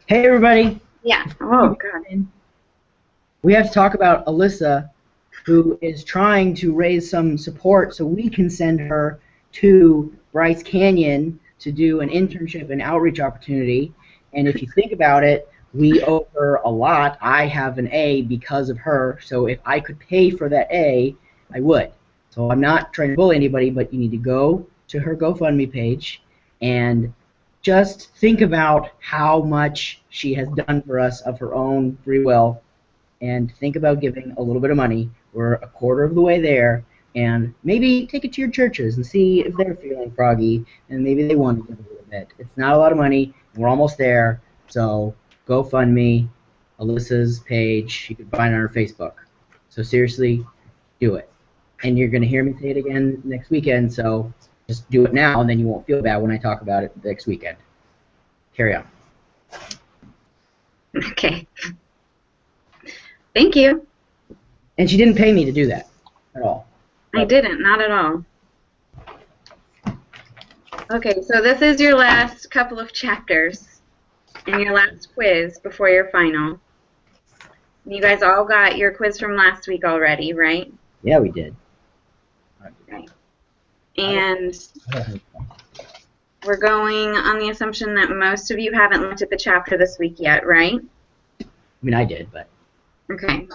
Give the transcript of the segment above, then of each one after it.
Hey everybody! Yeah. Oh, God. We have to talk about Alyssa, who is trying to raise some support so we can send her to Bryce Canyon to do an internship and outreach opportunity. And if you think about it, we owe her a lot. I have an A because of her, so if I could pay for that A, I would. So I'm not trying to bully anybody, but you need to go to her GoFundMe page and just think about how much she has done for us of her own free will, and think about giving a little bit of money. We're a quarter of the way there, and maybe take it to your churches and see if they're feeling froggy, and maybe they want to give a little bit. It's not a lot of money, and we're almost there, so GoFundMe, Alyssa's page, you can find it on her Facebook. So seriously, do it. And you're going to hear me say it again next weekend, so just do it now, and then you won't feel bad when I talk about it next weekend. Carry on. Okay. Thank you. And she didn't pay me to do that at all. I didn't, not at all. Okay, so this is your last couple of chapters and your last quiz before your final. You guys all got your quiz from last week already, right? Yeah, we did. Right. And we're going on the assumption that most of you haven't looked at the chapter this week yet, right? I mean, I did, but... Okay.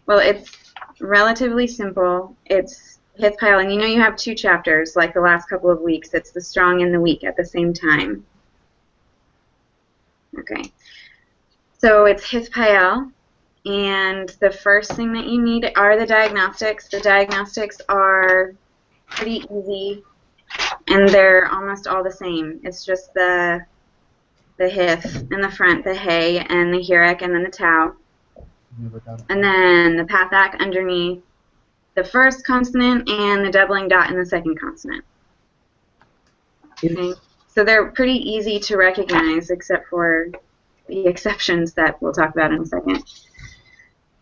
Well, it's relatively simple. It's Hithpael, and you know you have two chapters, like the last couple of weeks. It's the strong and the weak at the same time. Okay. So it's Hithpael, and the first thing that you need are the diagnostics. The diagnostics are pretty easy, and they're almost all the same. It's just the hith in the front, the hey, and the hierarch, and then the tau. And then the pathak underneath the first consonant and the doubling dot in the second consonant. Okay. So they're pretty easy to recognize, except for the exceptions that we'll talk about in a second.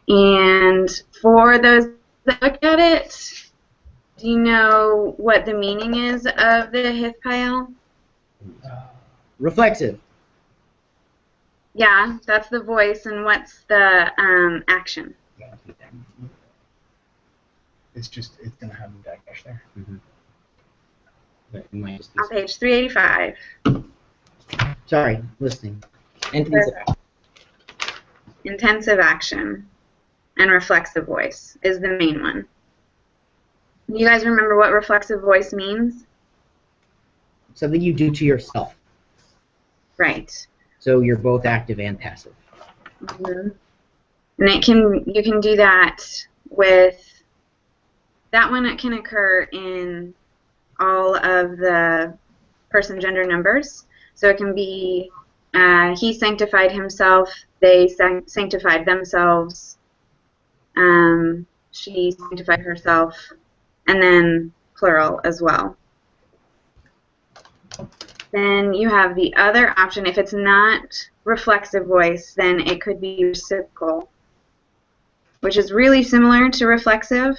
And for those that look at it, do you know what the meaning is of the Hithpael? Reflexive. Yeah, that's the voice, and what's the action? It's going to have the dash there. On page 385. Sorry, listening. Intensive action and reflexive voice is the main one. You guys remember what reflexive voice means? Something you do to yourself. Right. So you're both active and passive. Mm-hmm. And you can do that with that one. It can occur in all of the person gender numbers. So it can be he sanctified himself, they sanctified themselves, she sanctified herself, and then plural as well. Then you have the other option. If it's not reflexive voice, then it could be reciprocal, which is really similar to reflexive,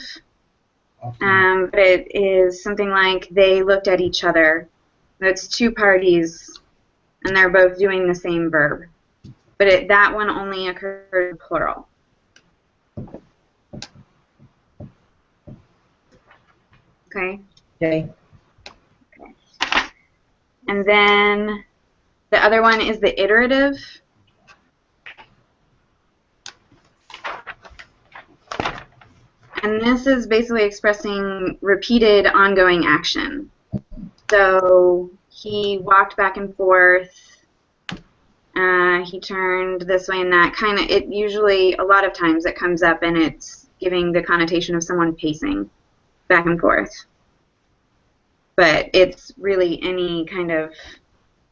but it is something like they looked at each other. It's two parties, and they're both doing the same verb. But that one only occurs in plural. Okay? Okay. And then the other one is the iterative. And this is basically expressing repeated ongoing action. So he walked back and forth, he turned this way and that. It usually, a lot of times it comes up and it's giving the connotation of someone pacing back and forth. But it's really any kind of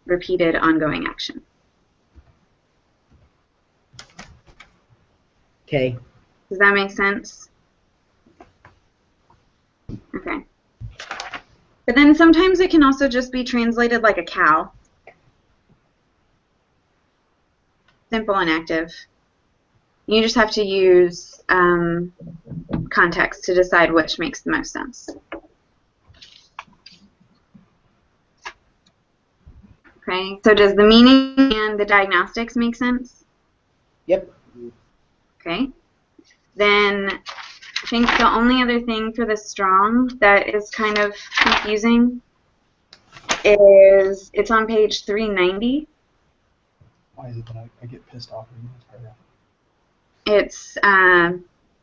repeated ongoing action. Okay. Does that make sense? Okay. But then sometimes it can also just be translated like a cow. Simple and active. You just have to use context to decide which makes the most sense. Okay, so does the meaning and the diagnostics make sense? Yep. Okay. Then I think the only other thing for the strong that is kind of confusing is it's on page 390. Why is it that I get pissed off reading this paragraph? It's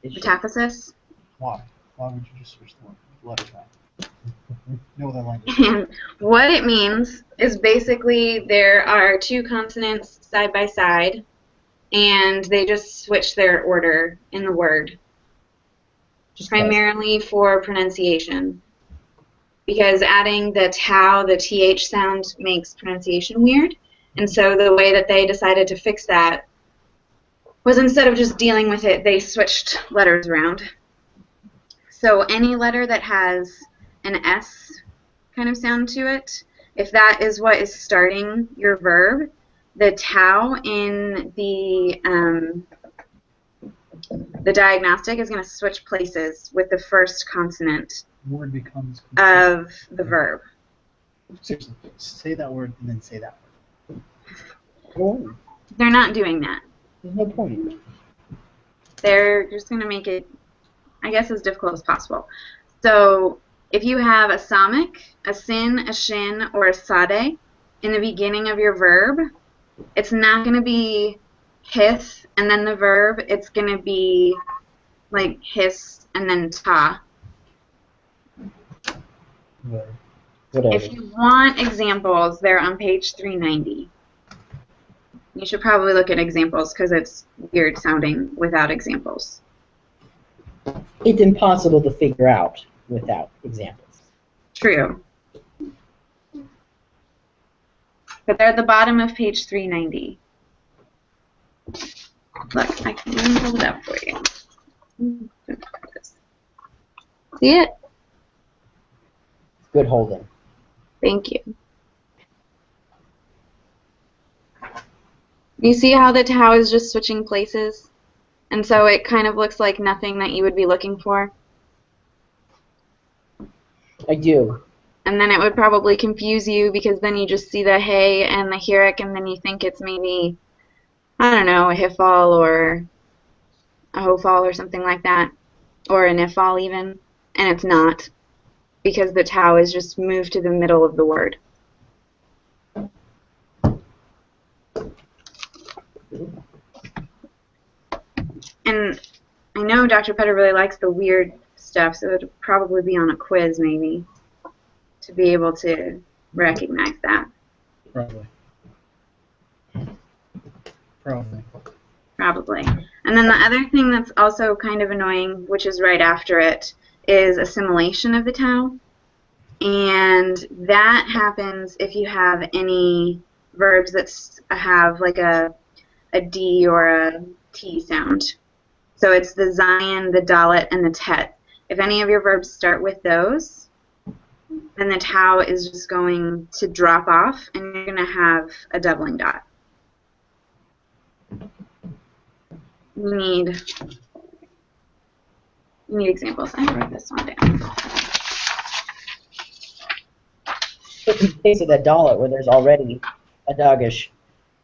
It should- metathesis. Why? Why would you just switch the letters out? No other language. And what it means is basically there are two consonants side by side, and they just switch their order in the word, Just primarily for pronunciation. Because adding the tau, the th sound, makes pronunciation weird. And so the way that they decided to fix that was instead of just dealing with it, they switched letters around. So any letter that has an S kind of sound to it, if that is what is starting your verb, the tau in the diagnostic is going to switch places with the first consonant Word becomes of the verb. seriously. Say that word and then say that word. Go on. They're not doing that. There's no point. They're just going to make it, I guess, as difficult as possible. So if you have a samic, a sin, a shin, or a sade in the beginning of your verb, it's not going to be hith and then the verb. It's going to be like hiss and then ta. Whatever. If you want examples, they're on page 390. You should probably look at examples because it's weird sounding without examples. It's impossible to figure out without examples. True. But they're at the bottom of page 390. Look, I can even hold it up for you. See it? Good holding. Thank you. You see how the tau is just switching places? And so it kind of looks like nothing that you would be looking for. I do. And then it would probably confuse you because then you just see the hey and the hiric and then you think it's maybe, I don't know, a Hithpael or a Hithpael or something like that. Or an Ifal even. And it's not. Because the tau is just moved to the middle of the word. And I know Dr. Petter really likes the weird stuff, so it would probably be on a quiz maybe to be able to recognize that. Probably. Probably. Probably. And then the other thing that's also kind of annoying, which is right after it, is assimilation of the tau. And that happens if you have any verbs that have like a D or a T sound. So it's the Zion, the Dalet, and the Tet. If any of your verbs start with those, then the tau is just going to drop off, and you're going to have a doubling dot. You need examples. I wrote this one down. But in the case of that Dalet, where there's already a Dagesh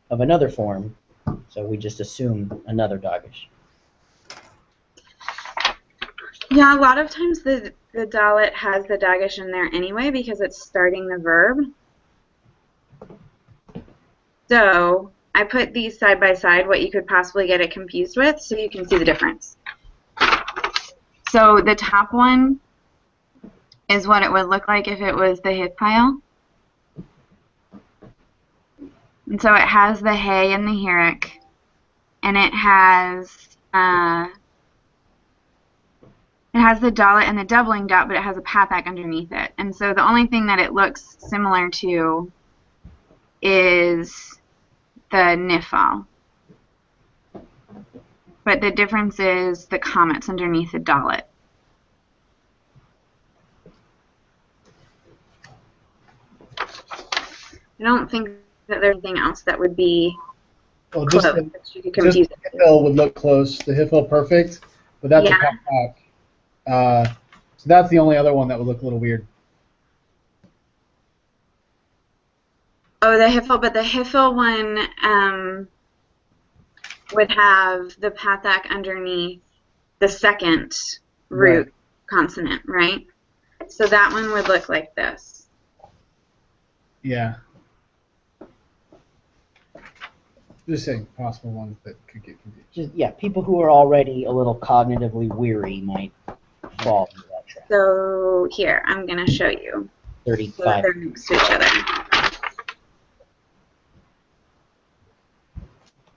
of another form, so we just assume another Dagesh. Yeah, a lot of times the Dalet has the Dagesh in there anyway because it's starting the verb. So I put these side by side, what you could possibly get it confused with, so you can see the difference. So the top one is what it would look like if it was the Hithpael. And so it has the hey and the hiric, and it has the dalet and the doubling dot, but it has a pathak underneath it. And so the only thing that it looks similar to is the nifal. But the difference is the comets underneath the dalet. I don't think that there's anything else that would be Well, close. just That you could confuse the Hithpael would look close. The Hithpael perfect, but that's Yeah. a pack. So that's the only other one that would look a little weird. Oh, the Hithpael, but the Hithpael one would have the pathak underneath the second root consonant, right? So that one would look like this. Yeah. Just saying possible ones that could get confused. Just, yeah, people who are already a little cognitively weary might fall into that trap. So here, I'm going to show you. So 35. they're next to each other.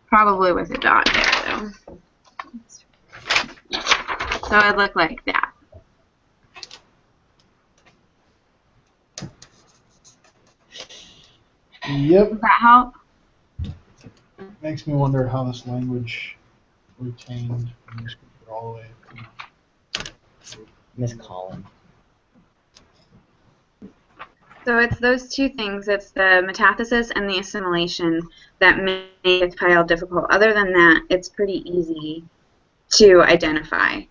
Probably with a dot there, though. So it would look like that. Yep. Does that help? Makes me wonder how this language retained manuscript all the way to Miss Collin. So it's those two things. It's the metathesis and the assimilation that make Hithpael difficult. Other than that, it's pretty easy to identify.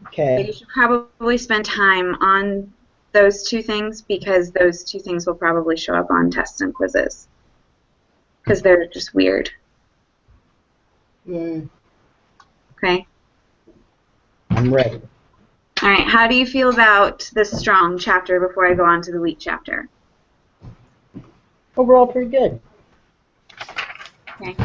Okay. But you should probably spend time on those two things because those two things will probably show up on tests and quizzes. Because they're just weird. Yay. Okay? I'm ready. All right, how do you feel about the strong chapter before I go on to the weak chapter? Overall, pretty good. Okay.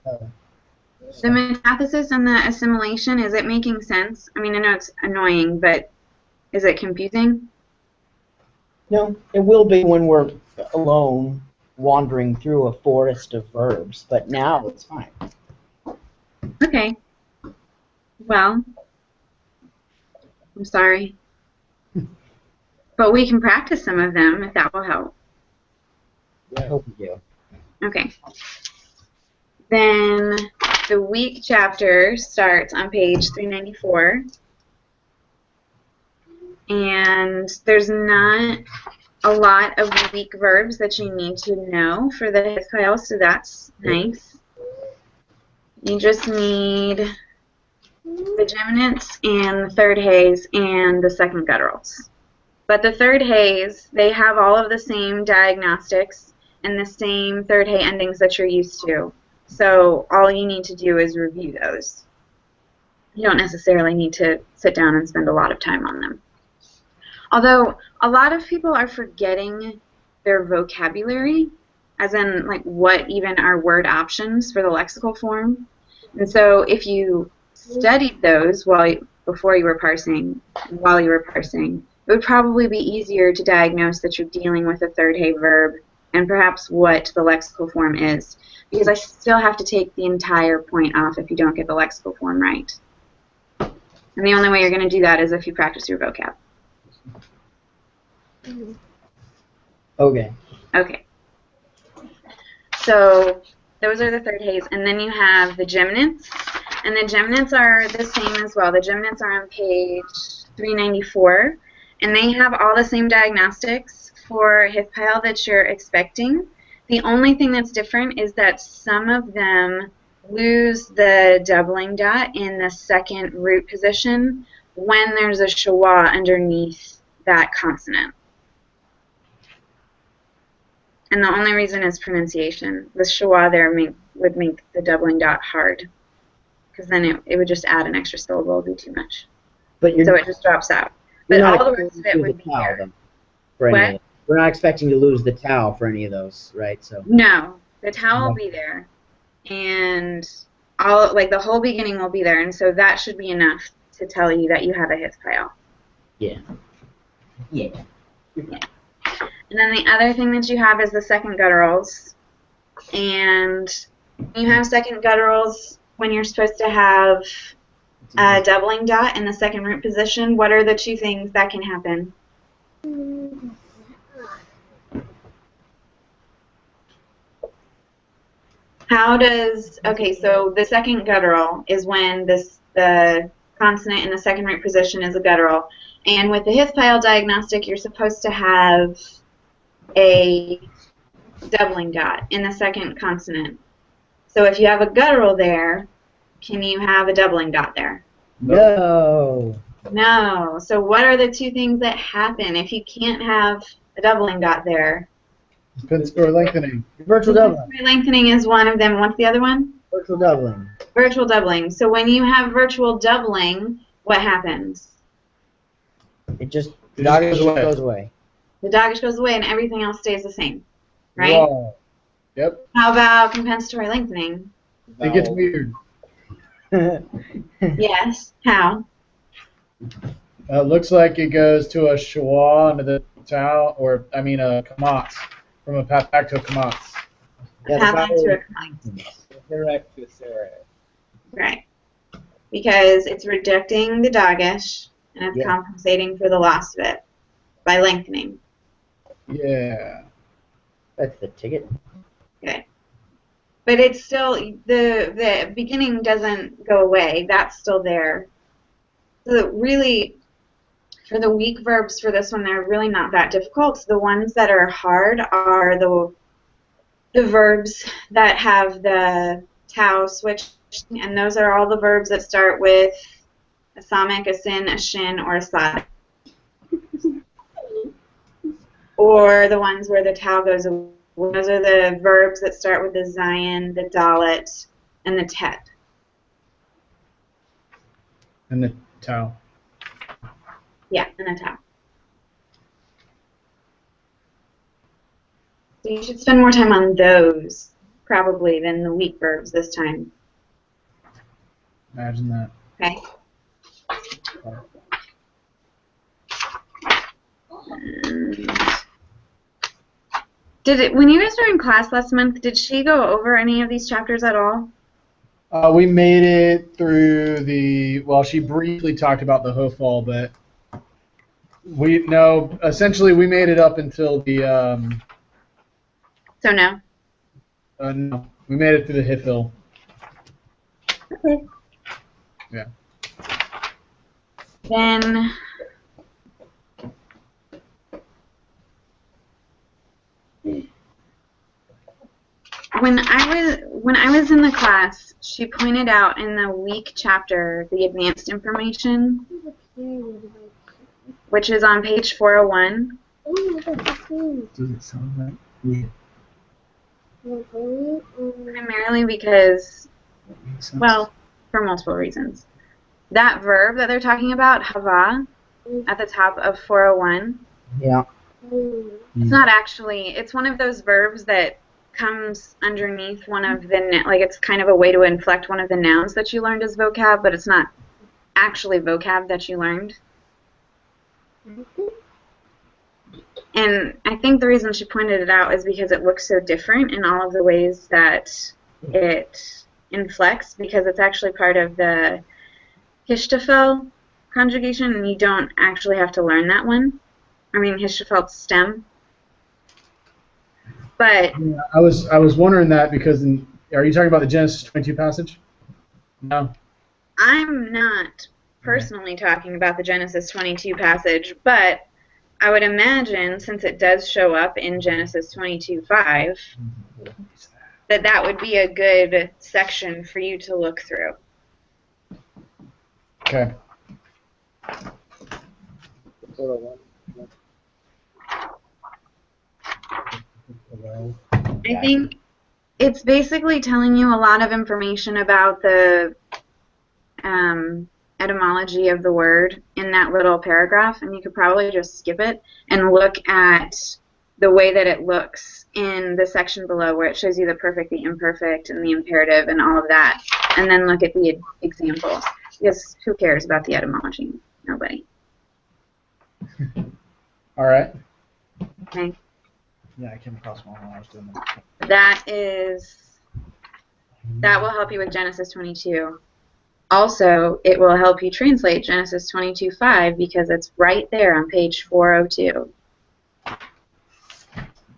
The metathesis and the assimilation, is it making sense? I mean, I know it's annoying, but is it confusing? No, it will be when we're alone wandering through a forest of verbs, but now it's fine. Okay. Well, I'm sorry. But we can practice some of them if that will help. I hope you do. Okay. Then the weak chapter starts on page 394. And there's not a lot of weak verbs that you need to know for the Hithpael, so that's nice. You just need the geminants and the third haze and the second gutturals. But the third haze, they have all of the same diagnostics and the same third hay endings that you're used to. So all you need to do is review those. You don't necessarily need to sit down and spend a lot of time on them. Although a lot of people are forgetting their vocabulary, as in like what even are word options for the lexical form. And so if you studied those before you were parsing, while you were parsing, it would probably be easier to diagnose that you're dealing with a third hay verb and perhaps what the lexical form is. Because I still have to take the entire point off if you don't get the lexical form right. And the only way you're going to do that is if you practice your vocab. Okay. Okay. So those are the third hays. And then you have the geminants. And the geminants are the same as well. The geminants are on page 394. And they have all the same diagnostics for Hithpael that you're expecting. The only thing that's different is that some of them lose the doubling dot in the second root position when there's a schwa underneath that consonant. And the only reason is pronunciation. The schwa there would make the doubling dot hard, because then it would just add an extra syllable. It would be too much. But So it just drops out. But all the rest of it would be there. What? We're not expecting to lose the tau for any of those, right? So No, the tau will be there, and all the whole beginning will be there, and so that should be enough to tell you that you have a Hithpael. Yeah. Yeah. Yeah. And then the other thing that you have is the second gutturals, and you have second gutturals when you're supposed to have a doubling dot in the second root position. What are the two things that can happen? Okay, so the second guttural is when the consonant in the second root position is a guttural. And with the Hithpael diagnostic, you're supposed to have a doubling dot in the second consonant. So if you have a guttural there, can you have a doubling dot there? No. No. So what are the two things that happen if you can't have a doubling dot there? Or lengthening. Virtual doubling. Lengthening is one of them. What's the other one? Virtual doubling. Virtual doubling. So when you have virtual doubling, what happens? It just goes away. The doggage goes away and everything else stays the same, right? Whoa. Yep. How about compensatory lengthening? It gets weird. Yes. How? It looks like it goes to a schwa into the tau, or I mean a kamatz, from a path back to a kamatz. Yeah, Path back to a kamatz. Correct this area. Right. Because it's rejecting the dogish and it's compensating for the loss of it by lengthening. Yeah. That's the ticket. Okay. But it's still, the beginning doesn't go away. That's still there. So really, for the weak verbs for this one, they're really not that difficult. The ones that are hard are the verbs that have the tau switch, and those are all the verbs that start with a samic, a sin, a shin, or a sad. Or the ones where the tau goes away. Those are the verbs that start with the zayin, the dalet, and the tet. And the tau. Yeah, and the tau. So you should spend more time on those, probably, than the weak verbs this time. Imagine that. Okay? When you guys were in class last month, did she go over any of these chapters at all? We made it through she briefly talked about the Hithpael, but essentially we made it up until the, So no? no, we made it through the Hithpael. Okay. Yeah. Then when I was in the class, she pointed out in the week chapter the advanced information, which is on page 401. Does it sound right? Yeah. Primarily because, well, for multiple reasons. That verb that they're talking about, hava, at the top of 401. Yeah. It's not actually, it's one of those verbs that comes underneath one of the, like it's kind of a way to inflect one of the nouns that you learned as vocab, but it's not actually vocab that you learned. And I think the reason she pointed it out is because it looks so different in all of the ways that it inflects, because it's actually part of the Hithpael conjugation, and you don't actually have to learn that one. I mean, Hithpael stem. But Yeah, I was wondering that because are you talking about the Genesis 22 passage? No. I'm not personally talking about the Genesis 22 passage, but I would imagine, since it does show up in Genesis 22:5, that would be a good section for you to look through. Okay. I think it's basically telling you a lot of information about the etymology of the word in that little paragraph, and you could probably just skip it and look at the way that it looks in the section below where it shows you the perfect, the imperfect, and the imperative and all of that, and then look at the examples. Because who cares about the etymology? Nobody. All right. Okay. Yeah, I came across one when I was doing That will help you with Genesis 22. Also, it will help you translate Genesis 22:5 because it's right there on page 402.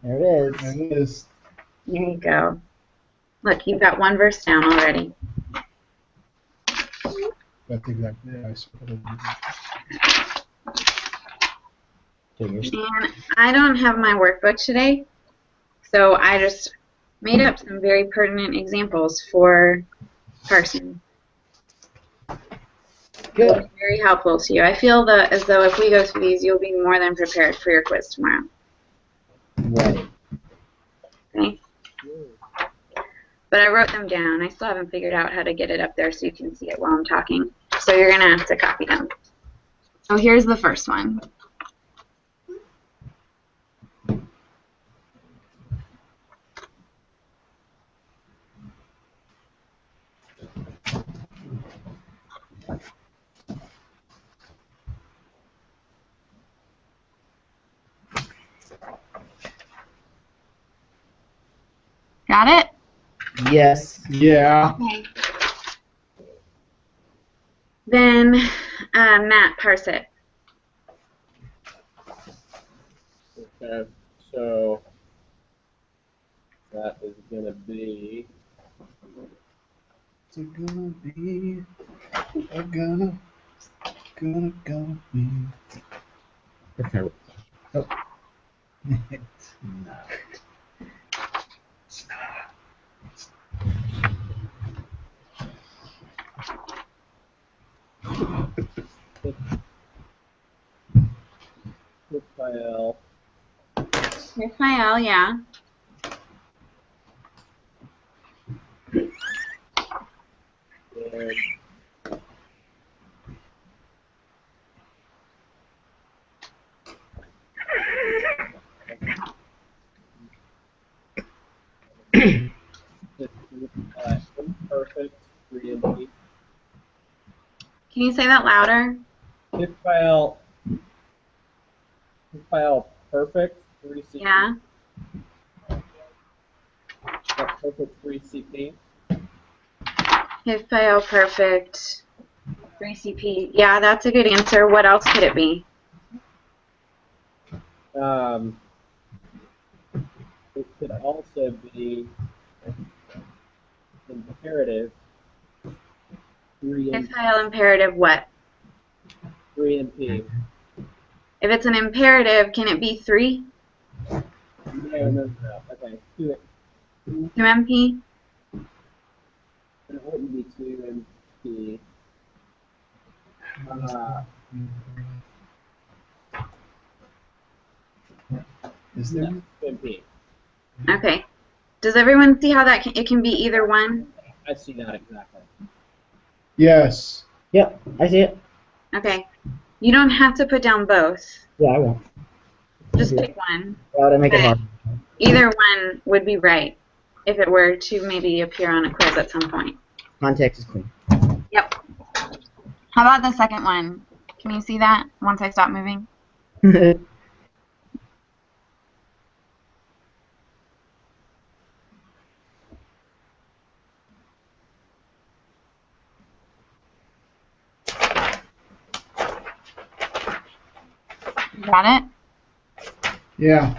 There it is. There it is. There you go. Look, you've got one verse down already. That's exactly it. And I don't have my workbook today, so I just made up some very pertinent examples for parsing. It'll be Good. very helpful to you. I feel that as though if we go through these, you'll be more than prepared for your quiz tomorrow. Right. Okay? But I wrote them down. I still haven't figured out how to get it up there so you can see it while I'm talking. So you're going to have to copy them. So here's the first one. Got it? Yes. Yeah. Okay. Then, Matt, parse it. Okay, so that is going to be It's gonna be, gonna be. okay. Oh. It's not. It's not. Hithpael, Hithpael, yeah. and imperfect 3 and P. Can you say that louder? Hithpael perfect 3 CP. Yeah. Perfect 3 CP. Hithpael, perfect. 3CP. Yeah, that's a good answer. What else could it be? It could also be imperative 3 and Hithpael imperative what? 3 and P. If it's an imperative, can it be 3? No. Okay, 2 2MP? it wouldn't be 2 and P. Is there? 2 and P. Okay. Does everyone see how that it can be either one? I see that exactly. Yes. Yep. I see it. Okay. You don't have to put down both. Yeah, I won't. Just pick one. Well, to make it hard. Either one would be right if it were to maybe appear on a quiz at some point. Context is clean. Yep. How about the second one? Can you see that once I stop moving? Got it? Yeah.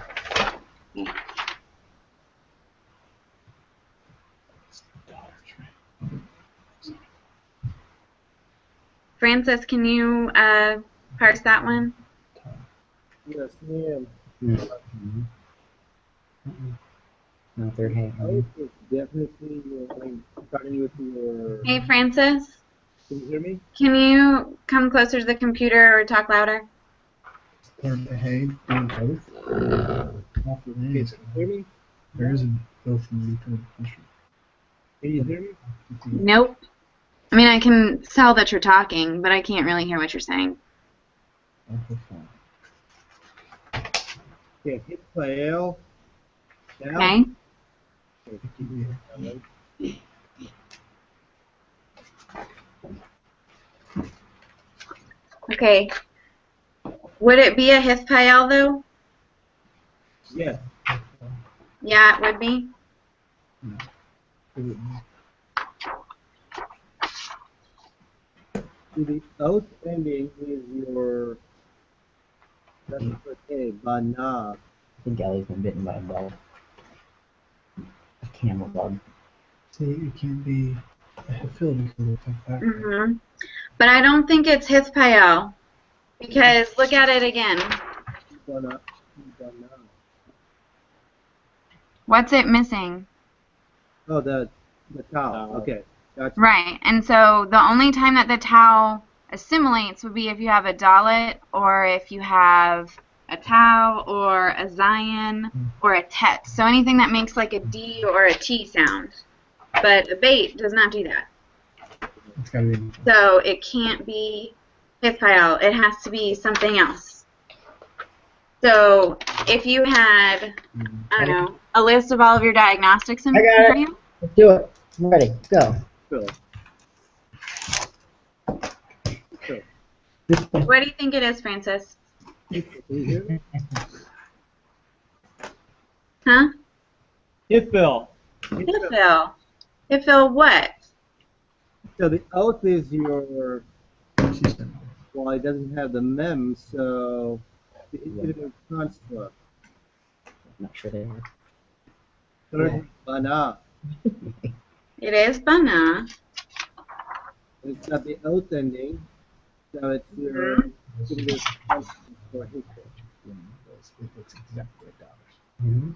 Francis, can you parse that one? Yes, ma'am. No third hand. It's definitely starting with your. Hey, Francis, Can you hear me? can you come closer to the computer or talk louder? Third behavior doing both. After Can these, you hear me? there isn't both in the return pressure. Can you hear me? Nope. I mean, I can tell that you're talking, but I can't really hear what you're saying. Okay, Hithpael. Okay? Okay. Would it be a Hithpael, though? Yes. Yeah, it would be. The oath ending is your. That's okay, but nah. I think Ellie's been bitten by a bug. A camel bug. See, it can be a field because it comes back. But I don't think it's Hithpael, because look at it again. But What's it missing? oh, the towel. Okay. Gotcha. Right, and so the only time that the towel assimilates would be if you have a dalet, or if you have a tau, or a zion, or a tet. So anything that makes like a D or a T sound. But a bait does not do that. It's gotta be. So it can't be Hithpael. It has to be something else. So if you had, I don't know, a list of all of your diagnostics in I got front it. of you. Let's do it. I'm ready. Go. Phil. What do you think it is, Francis? Huh? Hithpael. Hithpael. Hithpael what? So the oath is your, well, it doesn't have the mem, so the indicative construct. Not sure they are. Third, bana. It is bana. It's got the oath ending, so it's your indicative construct for Hithpael. Mm-hmm.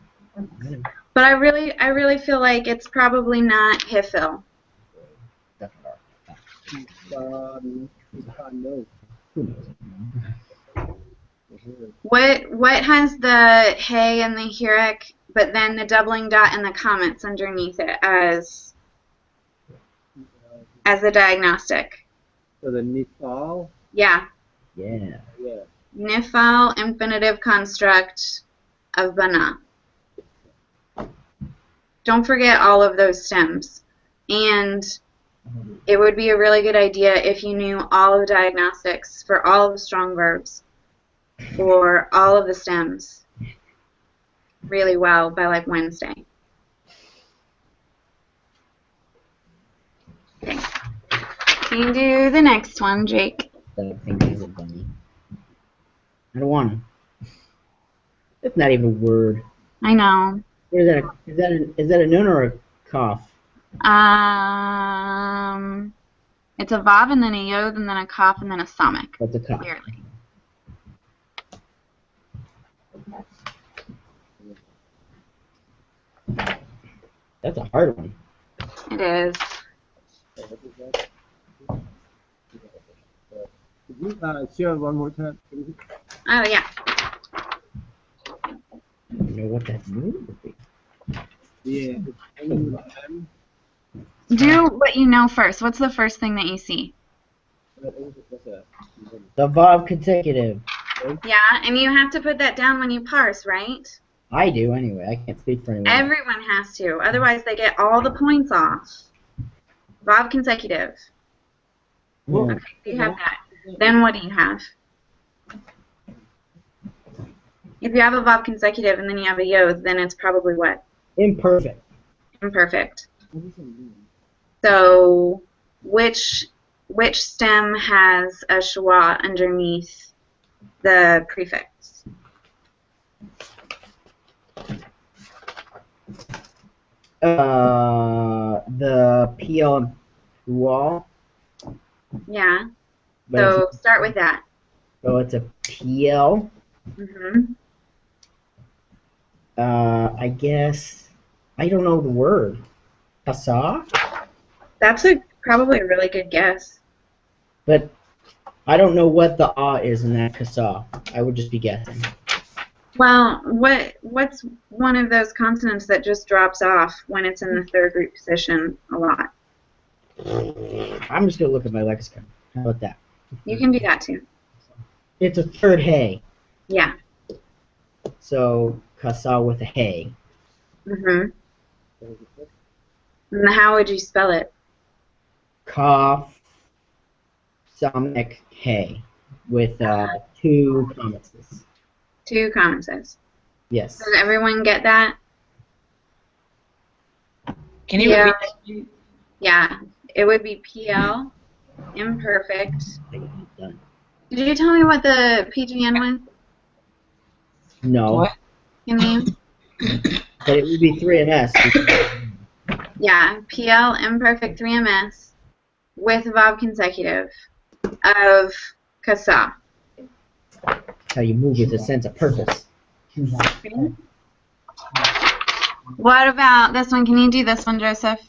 But I really feel like it's probably not Hithpael. No. What has the hey and the hierarch, but then the doubling dot and the comments underneath it as the diagnostic? So the nifal. Yeah. Yeah. Yeah. Nifal infinitive construct of bana. Don't forget all of those stems. And it would be a really good idea if you knew all of the diagnostics for all of the strong verbs or all of the stems really well by like Wednesday. Okay. Can you do the next one, Jake? I think he's a bunny. I don't want him. It's not even a word. I know. What is that? Is that a nun or a cough? It's a vav and then a yod and then a kaf and then a samik. That's a cough. Clearly. That's a hard one. It is. Could you share one more time? Oh yeah. I don't know what that word would be. Yeah. Do what you know first. What's the first thing that you see? The vav consecutive. Yeah, and you have to put that down when you parse, right? I do anyway. I can't speak for anyone. Everyone has to. Otherwise, they get all the points off. Vav consecutive. Well, Okay, so you have that. Then what do you have? If you have a vav consecutive and then you have a yod, then it's probably what? imperfect. Imperfect. So which stem has a schwa underneath the prefix? The PL wall. Yeah. But So start with that. it's a PL. Mhm. I guess I don't know the word. Kasa? That's probably a really good guess. But I don't know what the is in that kasa. I would just be guessing. Well, what's one of those consonants that just drops off when it's in the third root position a lot? I'm just gonna look at my lexicon. How about that? You can do that too. It's a third hay. Yeah. So kasa with a hay. Mhm. And how would you spell it? Cough. Samic hay with 2 comments. 2 commences. Yes. Does everyone get that? Can you Yeah. repeat? Yeah. It would be PL, imperfect. Done. Did you tell me what the PGN was? No. What? Can you? But it would be 3 and S. Yeah. PL, imperfect 3MS with vav consecutive of kasa. How you move with a sense of purpose. What about this one? Can you do this one, Joseph?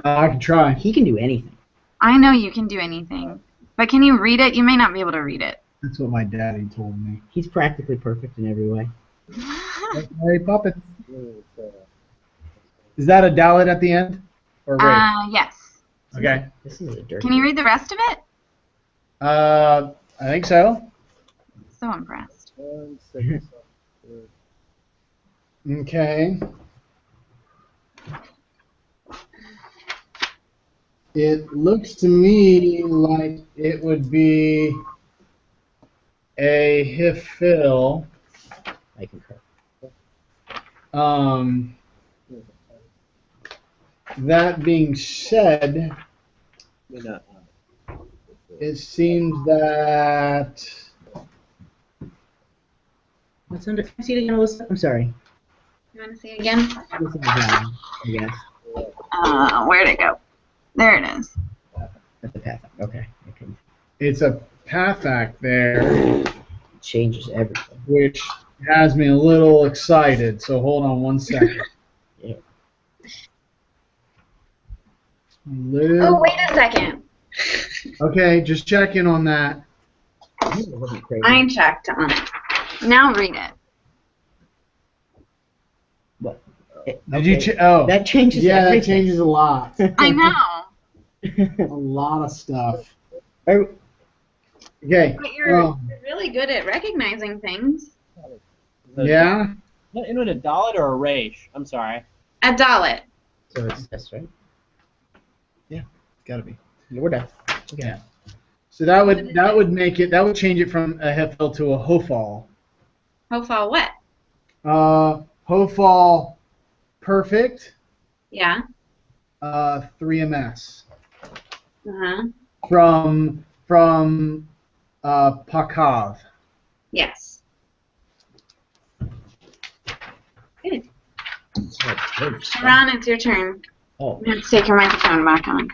I can try. He can do anything. I know you can do anything. But can you read it? You may not be able to read it. That's what my daddy told me. He's practically perfect in every way. Like Mary Poppins. Is that a dalet at the end? Or race? Yes. Okay. This is a dirty. Can you read the rest of it? I think so. So impressed. 1 second. Okay. It looks to me like it would be a Hithpael. I concur. That being said, it seems that What's under? Can I see it again, Alyssa? I'm sorry. You want to see it again? This is down, I guess. Where'd it go? There it is. That's the path. Okay. it's a path act there, It changes everything. which has me a little excited. So hold on 1 second. Yeah. Oh, wait a second. Okay, just checking on that. It wasn't crazy. I checked on it. Now read it. But, Did you? Oh, that changes yeah, that everything. changes a lot. I know. A lot of stuff. Oh, Okay. But you're really good at recognizing things. Yeah. Is it a dalet or a resh? I'm sorry. A dalet. so it's this, right? Gotta be. Yeah, we're done. Okay. So that would make it. That would change it from a Hithpael to a Hithpael. Hopeful what? Hithpael perfect. Yeah. 3 ms. Uh-huh. From Pakav. Yes. Good. Sharon, it's your turn. Oh, You have to take your microphone back on.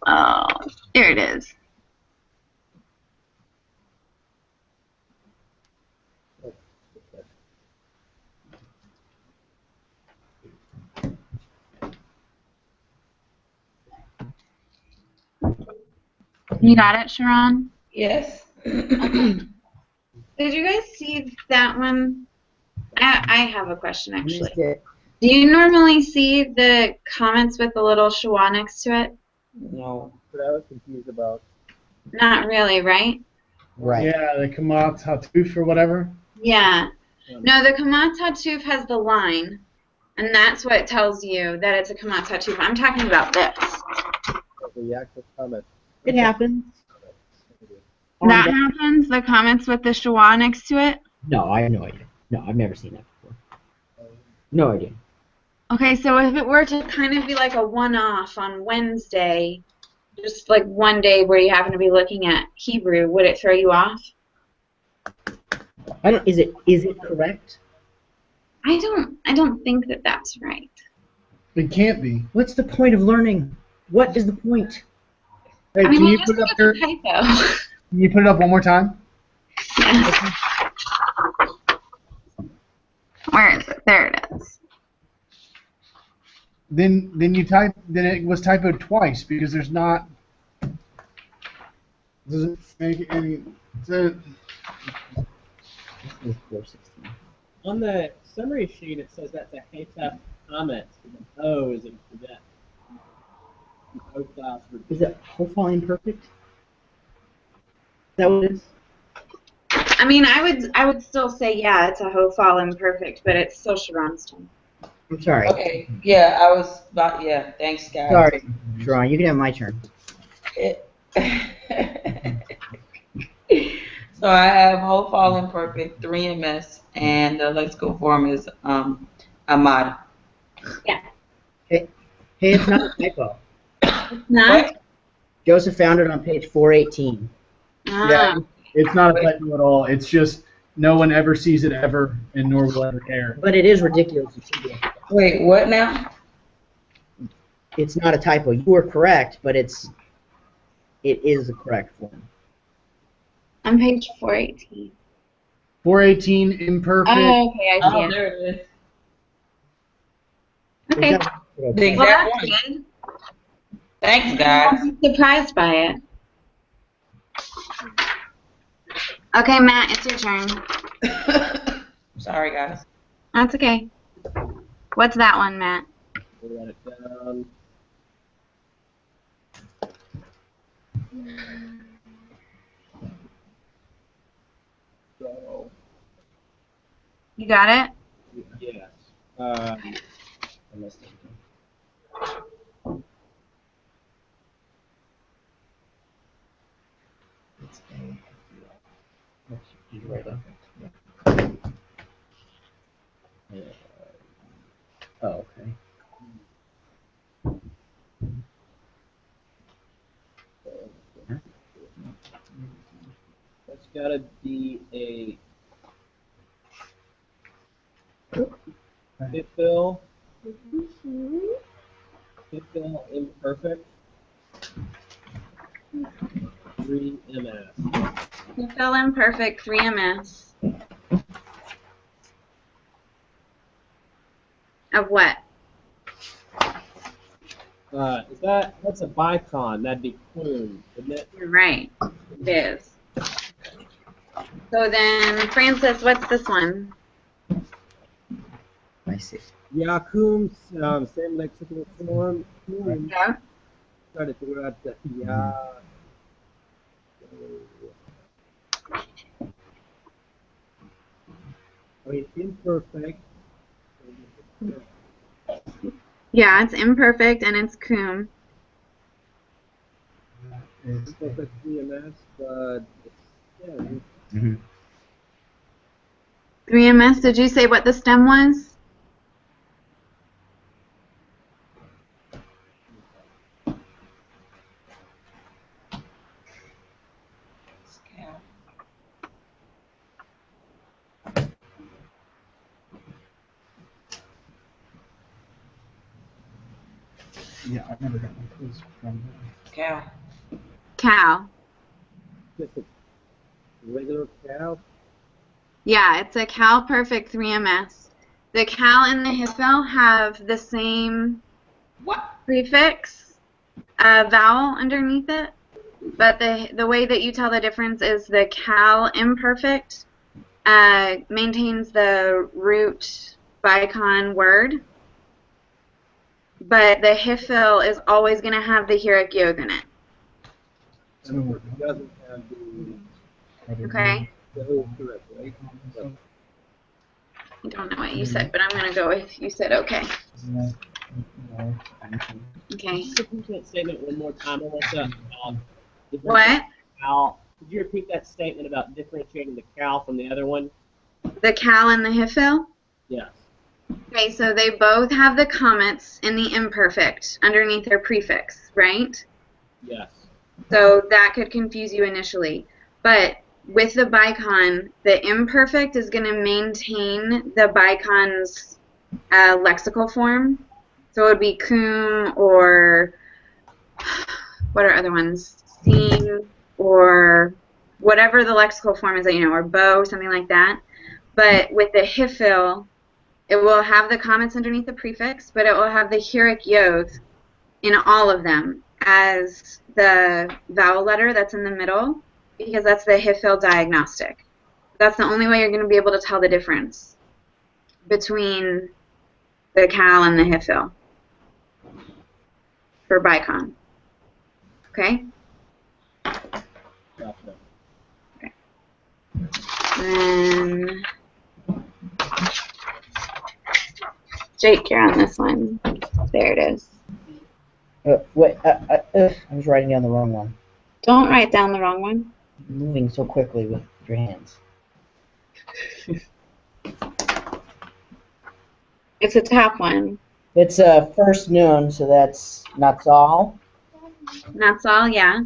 Oh, there it is. You got it, Sharon? Yes. Did you guys see that one? I have a question, actually. missed it. Do you normally see the comments with the little schwa next to it? No. But I was confused about. Not really, right? Right. Yeah, the Kamat Hatuf or whatever. Yeah. No, the kamat hatuf has the line, and that's what tells you that it's a kamat hatuf. I'm talking about this. The actual comment. It happens. That happens, the comments with the schwa next to it? No, I have no idea. No, I've never seen that before. No idea. Okay, so if it were to kind of be like a one-off on Wednesday, just like one day where you happen to be looking at Hebrew, would it throw you off? I don't. Is it correct? I don't think that that's right. It can't be. What's the point of learning? What is the point? Hey, I mean, can I you just put it think up it's there? a typo. Can you put it up one more time? Yes. Where is it? There it is. Then it was typoed twice because there's not. Doesn't make any sense. This is 416. On the summary sheet, it says that's a Hethpael comment. The O is in cadet. O class. Is it hopeful imperfect? Is that what it is? I mean, I would still say, yeah, it's a Hofal imperfect, but it's still Sharon's turn. I'm sorry. Okay. Yeah, I was about. Yeah. Thanks, guys. Sorry, Sharon. You can have my turn. So I have whole fallen perfect 3 ms, and the lexical form is Ahmad. Yeah. Hey, it's not a typo. It's not? What? Joseph found it on page 418. Ah. Yeah, it's not a typo at all. It's just no one ever sees it ever, and nor will ever care. But it is ridiculous. It should be. Wait, what now? It's not a typo. You were correct, but it is the correct form. On page 418. 418 imperfect. Oh, okay, I see Oh, it. there it is. Okay. The Well, exact that's one. good. Thanks, guys. I'm surprised by it. Okay, Matt, it's your turn. Sorry, guys. That's okay. What's that one, Matt? We'll write it down. So, You got it? yes. I missed it. It's a. Did you write that? Yeah. Oh, okay. That's gotta be a Hithpael. Hithpael imperfect. 3 MS. You fill in perfect 3MS. Of what? That's a bicon. That'd be Queen, isn't it? You're right. It is. So then, Francis, what's this one? I see. Yeah, Coom, same lexical form. Coom, Yeah. try to figure out the yeah. I mean, imperfect. Yeah, it's imperfect and it's cum. Imperfect 3MS, but yeah. Mm-hmm. 3MS, did you say what the stem was? Yeah, I remember that one. It was from. Cow. Cow. Just a regular cow. Yeah, it's a cal perfect 3MS. The cal and the Hithpael have the same prefix vowel underneath it, but the way that you tell the difference is the cal imperfect maintains the root bicon word, but the Hithpael is always going to have the heroic yod in it. And it doesn't have the Okay? O correct, right? So, I don't know what you said, but I'm going to go with you said okay. Okay. Could you repeat that statement one more time, Alyssa? What? Cow. Could you repeat that statement about differentiating the cow from the other one? The cal and the Hithpael? Yes. Okay, so they both have the comments in the imperfect underneath their prefix, right? Yes. So that could confuse you initially. But with the bicon, the imperfect is going to maintain the bicon's lexical form. So it would be cum or what are other ones? Seam or whatever the lexical form is that you know, or bow, something like that. But with the Hithpael, it will have the comments underneath the prefix, but it will have the heroic yod in all of them as the vowel letter that's in the middle, because that's the Hithpael diagnostic. That's the only way you're going to be able to tell the difference between the cal and the Hithpael for bicon. Okay? Gotcha. Okay. Then Jake, you're on this one. There it is. Wait, I was writing down the wrong one. Don't write down the wrong one. You're moving so quickly with your hands. It's a top one. It's first noon, so that's Natsal. That's all, yeah.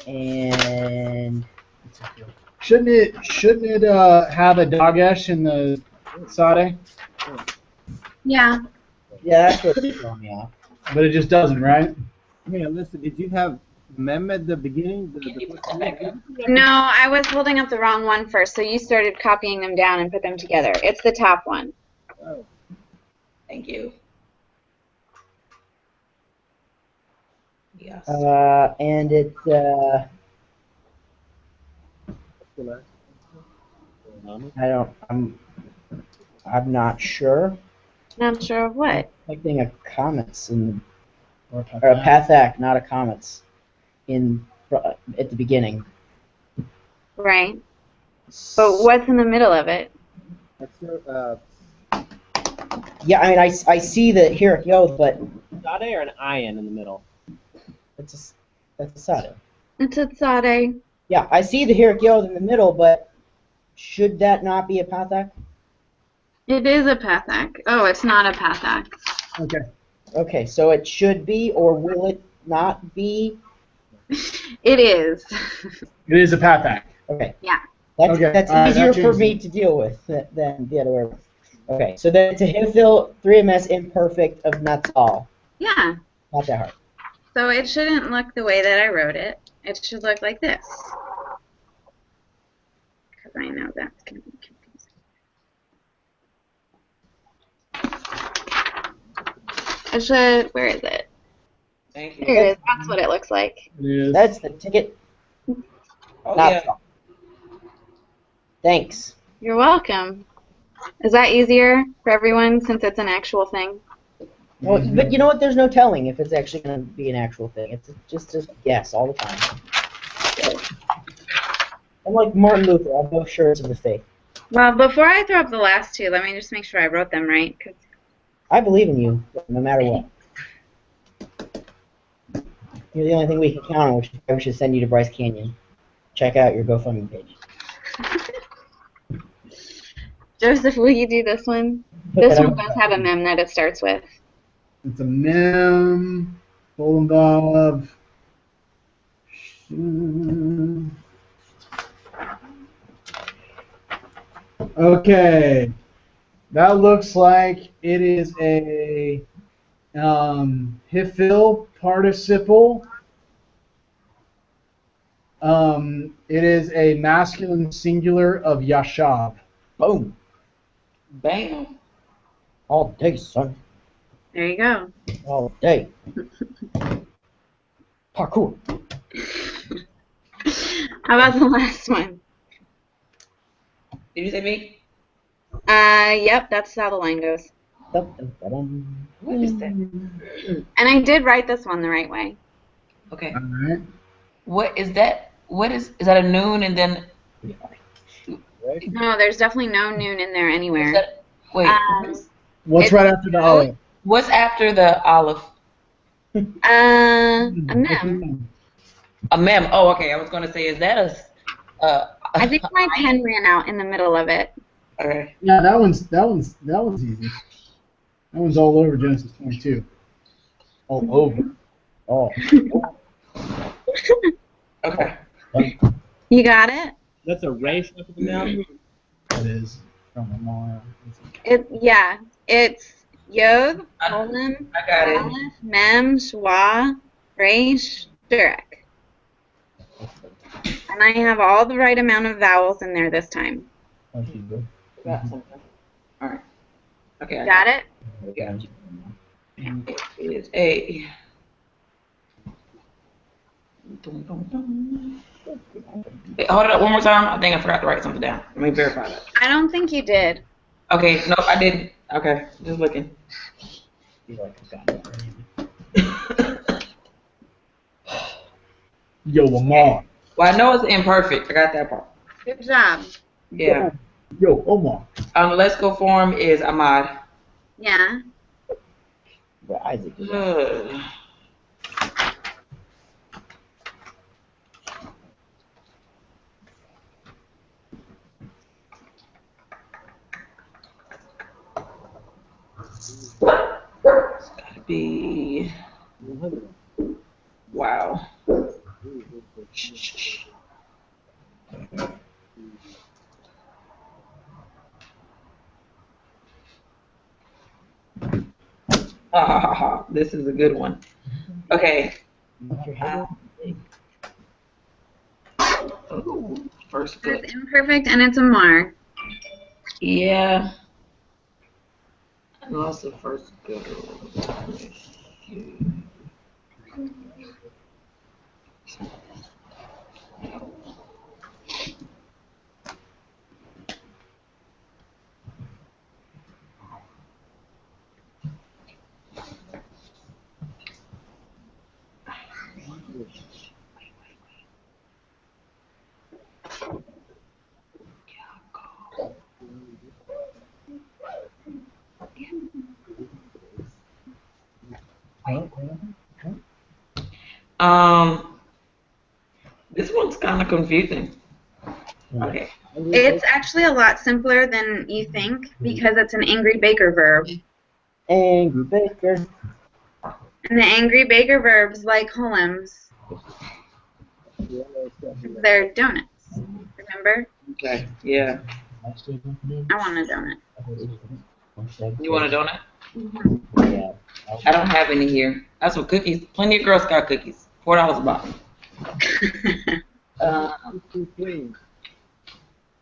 And Shouldn't it have a dagesh in the sade? Yeah. yeah, that's what's throwing me off. But it just doesn't, right? hey, listen, did you have mem at the beginning? No, I was holding up the wrong one first, so you started copying them down and put them together. It's the top one. Oh. Thank you. Yes. And it's I'm not sure. Not sure of what. Expecting a comets Or or a path. pathak, not a comets, at the beginning. Right. But what's in the middle of it? Yeah, I mean, I see the here it goes, but Sade or an ion in the middle? that's a sade. It's a sade. Yeah, I see the here it goes in the middle, but should that not be a pathak? It is a pathak. Oh, it's not a pathak. Okay. Okay, so it should be, or will it not be? It is. It is a path. Okay. Yeah. That's all right, easier that for changes me it. to deal with than the other way around. Okay, so then it's a Hithpael 3ms imperfect of Natal. Yeah. Not that hard. So it shouldn't look the way that I wrote it. It should look like this. Because I know that's going to be confusing. It should, where is it? Thank you. There it is. That's what it looks like. It is. That's the ticket. Oh, Not yeah. so. Thanks. You're welcome. Is that easier for everyone since it's an actual thing? Well, but you know what? There's no telling if it's actually going to be an actual thing. It's just a guess all the time. I'm like Martin Luther. I have no assurance of the faith. Well, before I throw up the last two, let me just make sure I wrote them right. 'Cause I believe in you, no matter what. You're the only thing we can count on, which is why we should send you to Bryce Canyon. Check out your GoFundMe page. Joseph, will you do this one? Put This that one on- does have a mem that it starts with. It's a mem. Full involved. Okay. That looks like it is a Hithpael participle. It is a masculine singular of Yashav. Boom. Bam. All day, son. There you go. All day. Parkour. How about the last one? Did you say me? Yep, that's how the line goes. Dum-dum-dum. What is that? And I did write this one the right way. Okay. All right. What is that? Is that a noon and then? No, there's definitely no noon in there Is anywhere. that, wait. What's It's right after the olive? What's after the olive? A mem. A mem. Oh, okay. I was going to say, is that I think my pen ran out in the middle of it. Okay. Yeah, that one's easy. That one's all over Genesis 22. All over. Oh. Okay. You got it? That's a race after the mem? That is from Amara. It's Yod, Colon, I got it. Aleph, Mem, Shwa, Resh, Durek. And I have all the right amount of vowels in there this time. Got something. All right. Okay. I Got it? got it. It is a. Wait, hold it up one more time. I think I forgot to write something down. Let me verify that. I don't think you did. Okay, no, I didn't. Okay, just looking. Yo, Lamar. Well, I know it's imperfect. I got that part. Good job. Yeah. Yo, Omar. Let's go form is Ahmad. Yeah. But Isaac. It's gotta be. Wow. This is a good one. Okay. First foot. It's imperfect and it's a mar. Yeah. And also first go. Paint. This one's kind of confusing. Okay. It's actually a lot simpler than you think because it's an angry baker verb. Angry baker. And the angry baker verbs like Holmes, they're donuts. Remember? Okay. Yeah. I want a donut. You want a donut? Yeah. I don't have any here. That's what cookies. Plenty of Girl Scout cookies. $4 a box.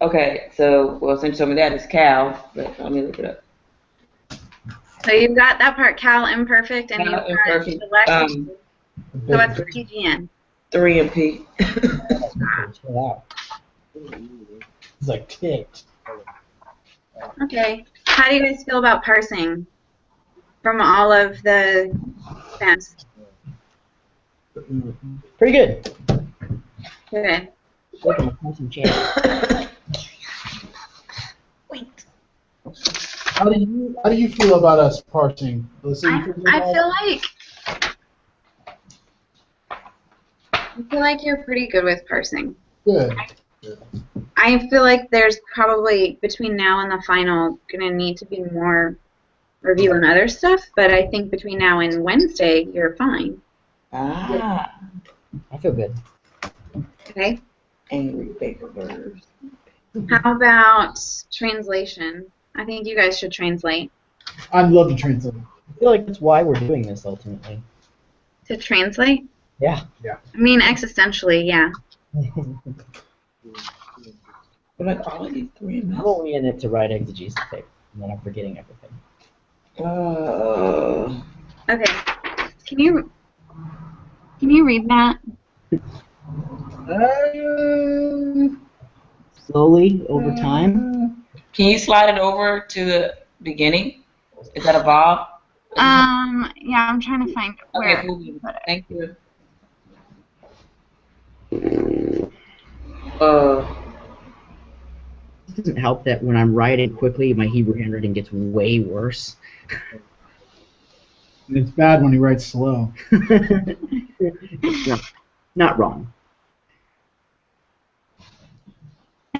Okay. So, well, since some of that is Cal, but let me look it up. So you've got that part, Cal imperfect, and Cal you've got imperfect, the lexicon. So what's the PGN? 3 and P. It's like ticked. Okay. How do you guys feel about parsing from all of the stems? Pretty good. Good. Look at my passing chance. Wait. How do you feel about us parsing? I feel like you're pretty good with parsing. Good. I feel like there's probably between now and the final gonna need to be more review and other stuff, but I think between now and Wednesday you're fine. Ah. I feel good. Okay. Angry baker verbs. How about translation? I think you guys should translate. I'd love to translate. I feel like that's why we're doing this ultimately. To translate? Yeah. I mean, existentially, yeah. But like all of these 3 and I'm only in it to write exegesis paper, and then I'm forgetting everything. Okay. Can you read that? Slowly over time. Can you slide it over to the beginning? Is that a Bob? Yeah, I'm trying to find where. Okay, cool. Thank you. It doesn't help that when I'm writing quickly, my Hebrew handwriting gets way worse. And it's bad when he writes slow. No, not wrong.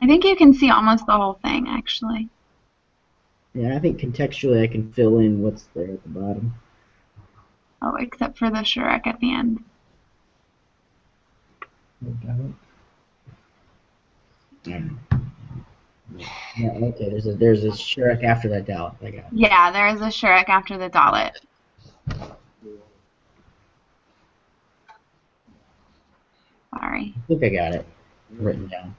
I think you can see almost the whole thing, actually. Yeah, I think contextually I can fill in what's there at the bottom. Oh, except for the Shrek at the end. Yeah, okay, there's a Shrek after that Dalit. I got it. Yeah, there is a Shrek after the Dalit. Sorry. I think I got it written down.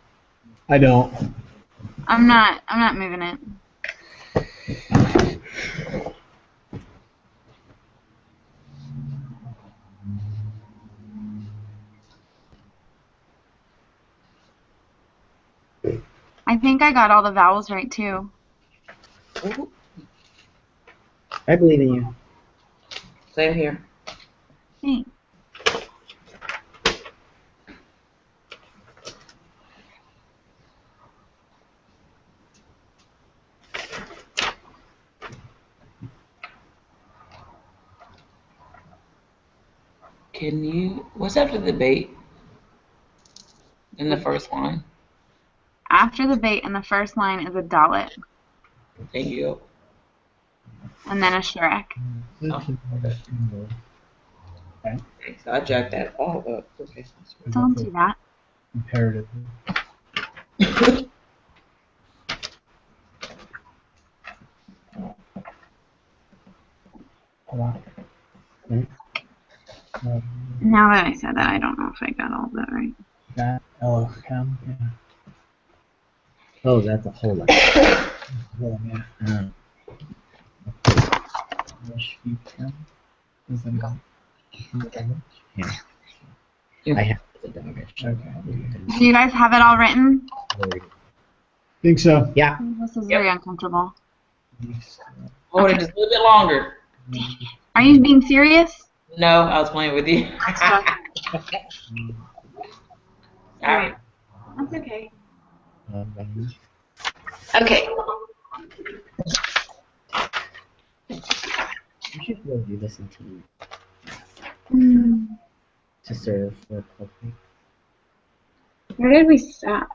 I don't. I'm not moving it. I think I got all the vowels right too. I believe in you. Same here. Thanks. Can you? What's after the debate? In the first line. After the bait in the first line is a Dalit, Thank you. and then a Shrek. Okay, so I jacked that all up. Okay. Don't do that. Imperative. Now that I said that, I don't know if I got all of that right. Oh, that's a whole lot. Yeah. I have the dog. Do you guys have it all written? Think so. Yeah. This is very uncomfortable. Hold it just a little bit longer. Are you being serious? No, I was playing with you. Alright. That's okay. Okay. You should really do this in team. To serve or cultivate. Where did we stop?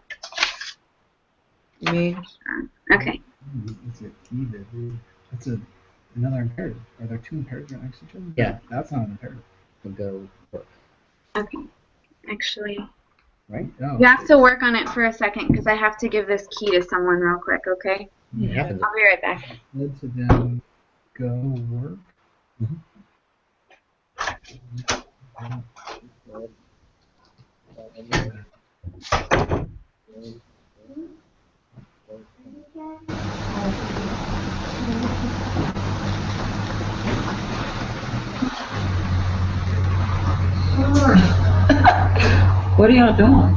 Me. Okay. It's a either. That's another imperative. Are there two imperatives right next to each other? Yeah. That's not an imperative. To go work. Okay. Actually, Right? No. you have to work on it for a second because I have to give this key to someone real quick, okay? It happens. I'll be right back. Led to them go work. What are y'all doing?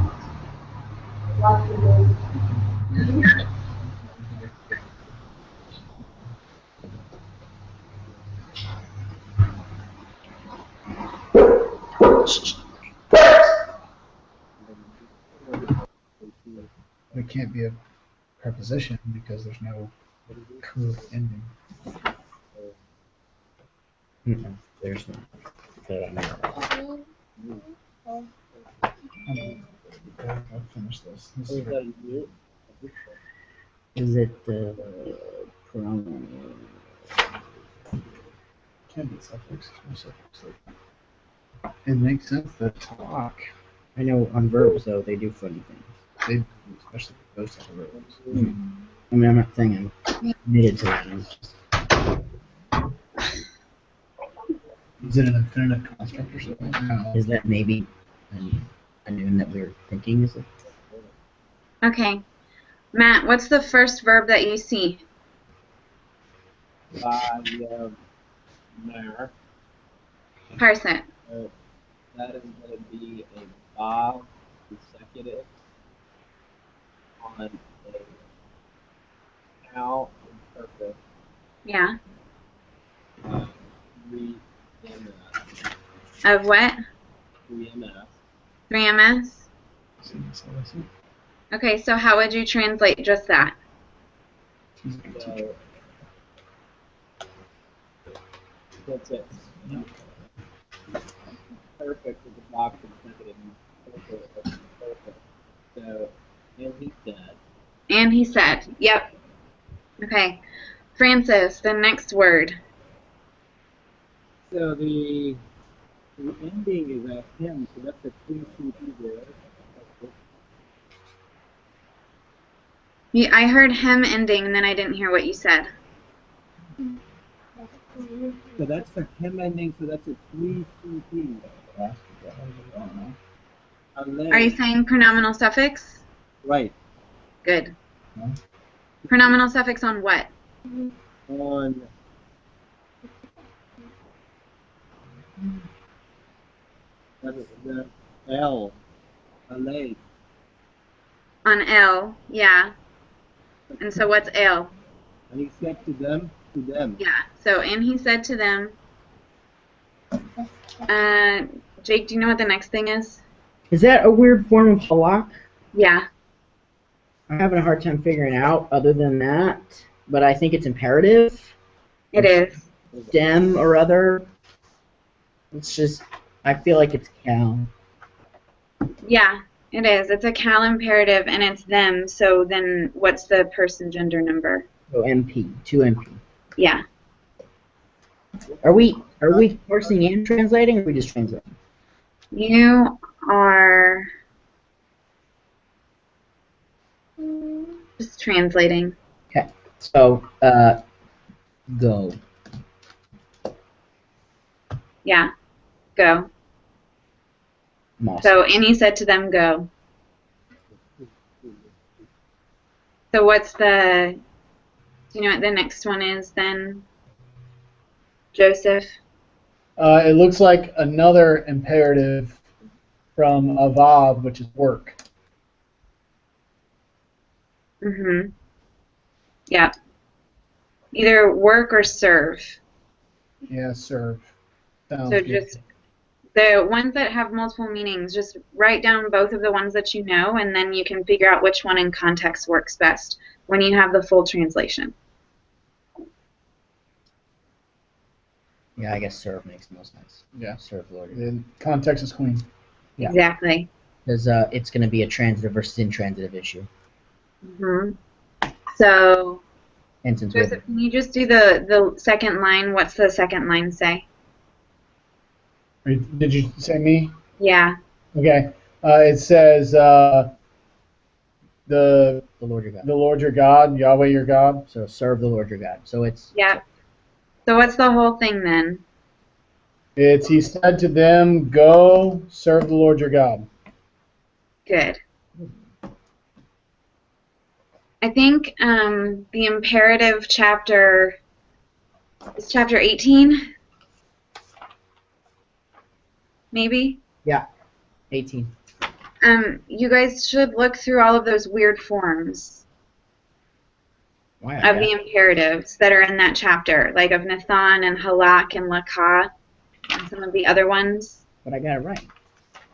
It can't be a preposition because there's no curve ending. There's not. I'll finish this. This Is is that you? Is it the pronoun? can be suffix. No suffix. It makes sense that talk. I know on verbs though they do funny things. They do, especially those type of verbs. I mean, I'm not saying I'm committed to that. I'm just, Is it an infinitive construct or something? No. is that maybe a noon that we're thinking? Is it? Okay. Matt, what's the first verb that you see? There. Parse it. That is going to be a Bob consecutive on a cow imperfect Yeah. 3MS. Of what? 3MS. 3MS? Okay, so how would you translate just that? So that's it. Perfect with the Bob consecutive. Perfect. So, and he said. And he said, yep. Okay. Francis, the next word. So the ending is a him, so that's a 3CP there. I heard him ending, and then I didn't hear what you said. So that's the him ending, so that's a 3CP. Are you saying pronominal suffix? Right. Good. Pronominal suffix on what? On the L, a lake. On L, yeah. And so what's L? And he said to them, Yeah. So, and he said to them, Jake, do you know what the next thing is? Is that a weird form of halak? Yeah. I'm having a hard time figuring out other than that, but I think it's imperative. It is. Dem or other. It's just, I feel like it's cal. Yeah, it is. It's a cal imperative, and it's them. So then what's the person gender number? So MP, 2 MP. Yeah. Are we parsing and translating, or are we just translating? You are just translating. Okay. So, go. Yeah. Go. Moss. So, and he said to them, go. So what's the, do you know what the next one is then, Joseph? It looks like another imperative from avad, which is work. Mm-hmm. Yeah. Either work or serve. Yeah, serve. Sounds So good. just the ones that have multiple meanings, just write down both of the ones that you know, and then you can figure out which one in context works best when you have the full translation. Yeah, I guess serve makes the most sense. Yeah. Serve the Lord. The context is clean. Yeah. Exactly. Because it's going to be a transitive versus intransitive issue. Hmm. So, And since we have, Joseph, can you just do the second line? What's the second line say? Did you say me? Yeah. Okay. It says the Lord your God. Lord your God, Yahweh your God. So serve the Lord your God. So it's Yeah. So what's the whole thing then? It's he said to them, go serve the Lord your God. Good. I think the imperative chapter is chapter 18, maybe. yeah, 18. You guys should look through all of those weird forms Why of the imperatives that are in that chapter, like of Nathan and Halak and Lakah and some of the other ones. But I got it right.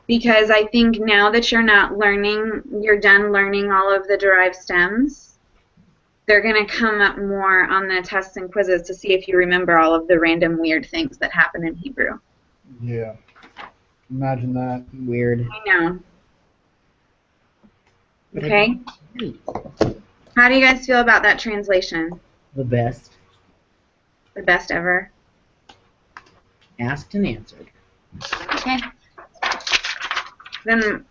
Because I think now that you're not learning, you're done learning all of the derived stems, they're going to come up more on the tests and quizzes to see if you remember all of the random weird things that happen in Hebrew. Yeah. Imagine that. Weird. I know. Okay. How do you guys feel about that translation? The best. The best ever. Asked and answered. Okay. Then, do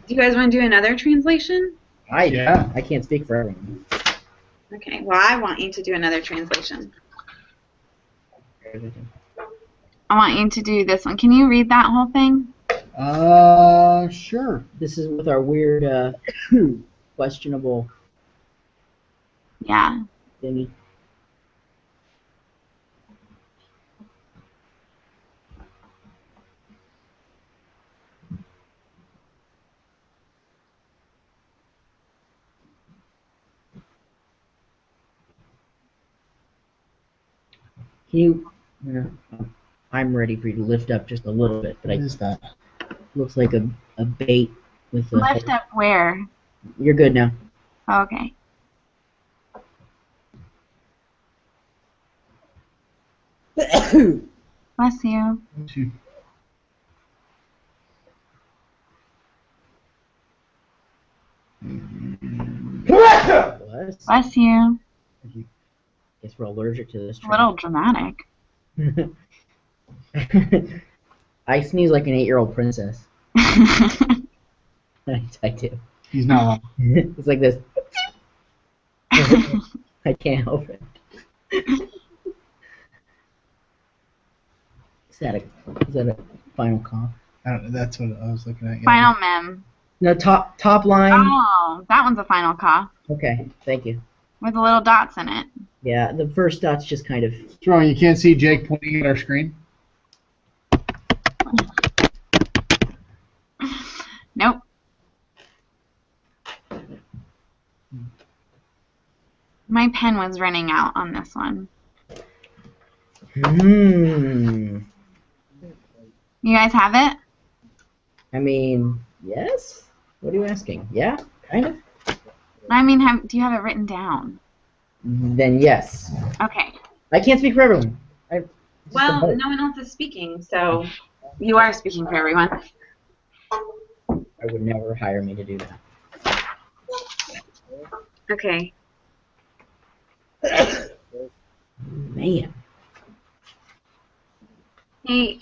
you guys want to do another translation? I can't speak for everyone. Okay. Well, I want you to do another translation. I want you to do this one. Can you read that whole thing? Sure. This is with our weird, questionable Yeah. thingy. Can you? I'm ready for you to lift up just a little bit, but What is that? looks like a bait with a. Lift up where? You're good now. Okay. Bless you. Bless you. Guess we're allergic to this. A little dramatic. I sneeze like an 8-year-old princess. I do. He's not wrong. It's like this. I can't help it. Is that a final cough? I don't know. That's what I was looking at. Yeah. Final mem. No, top line. Oh, that one's a final cough Okay, thank you. with the little dots in it. Yeah, the first dot's just kind of. What's wrong? You can't see Jake pointing at our screen? Nope. My pen was running out on this one. Hmm. You guys have it? I mean, yes? What are you asking? Yeah, kind of. I mean, do you have it written down? Then yes. Okay. I can't speak for everyone. Well, no one else is speaking, so you are speaking for everyone. I would never hire me to do that. Okay. Man. Hey,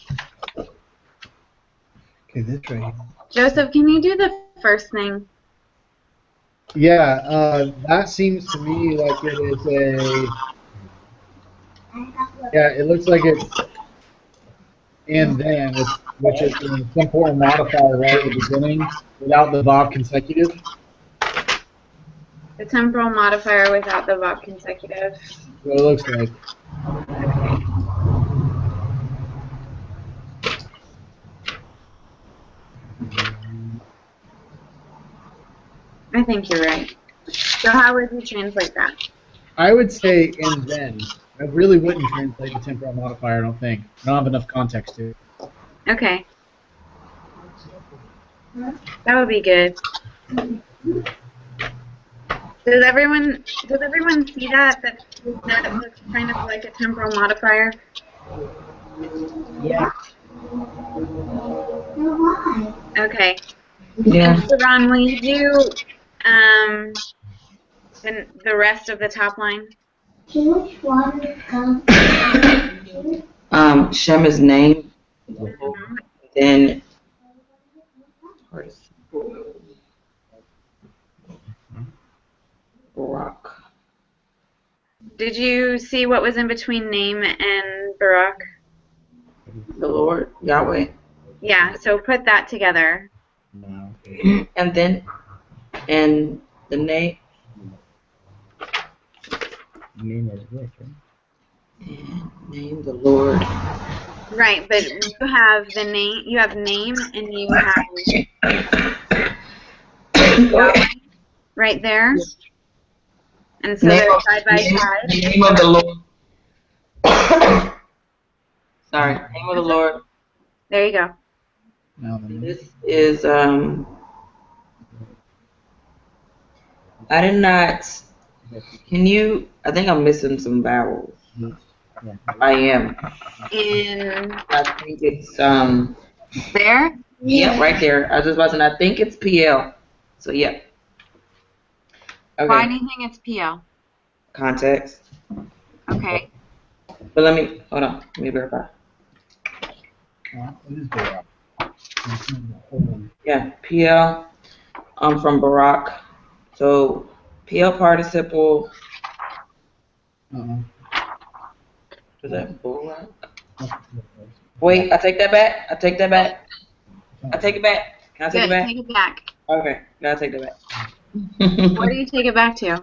Okay, this right here. Joseph, can you do the first thing? Yeah, that seems to me like it is a. Yeah, it looks like it's and then, which is the temporal modifier right at the beginning without the Bob consecutive. The temporal modifier without the verb consecutive. What it looks like. I think you're right. So how would you translate that? I would say and then. I really wouldn't translate the temporal modifier, I don't think. I don't have enough context to it. Okay. That would be good. Does everyone see that? That looks kind of like a temporal modifier? Yeah. Okay. Yeah. And Ron, will you do the rest of the top line? Shema's name, Mhm. then Barak. Did you see what was in between name and Barak? The Lord, Yahweh. Yeah, so put that together. And then, and the name, Name is which, right? name the Lord. Right, but you have the name, you have name, and you have Yahweh right there. And so Name they're of, side by side. the name of the Lord. Sorry, name of the Lord. There you go. This is I did not. Can you? I think I'm missing some vowels. I am. I think it's There? yeah, right there. I was just about to say, I think it's PL. So yeah. Okay. Why do you think it's PL? Context. Okay. But let me hold on. Let me verify. Yeah, PL. I'm from Barak. So PL participle. Is that Barak? Wait, I take that back. I take that back. I take it back. Can I take it Good, back? take it back. Okay, gotta take that back. What do you take it back to?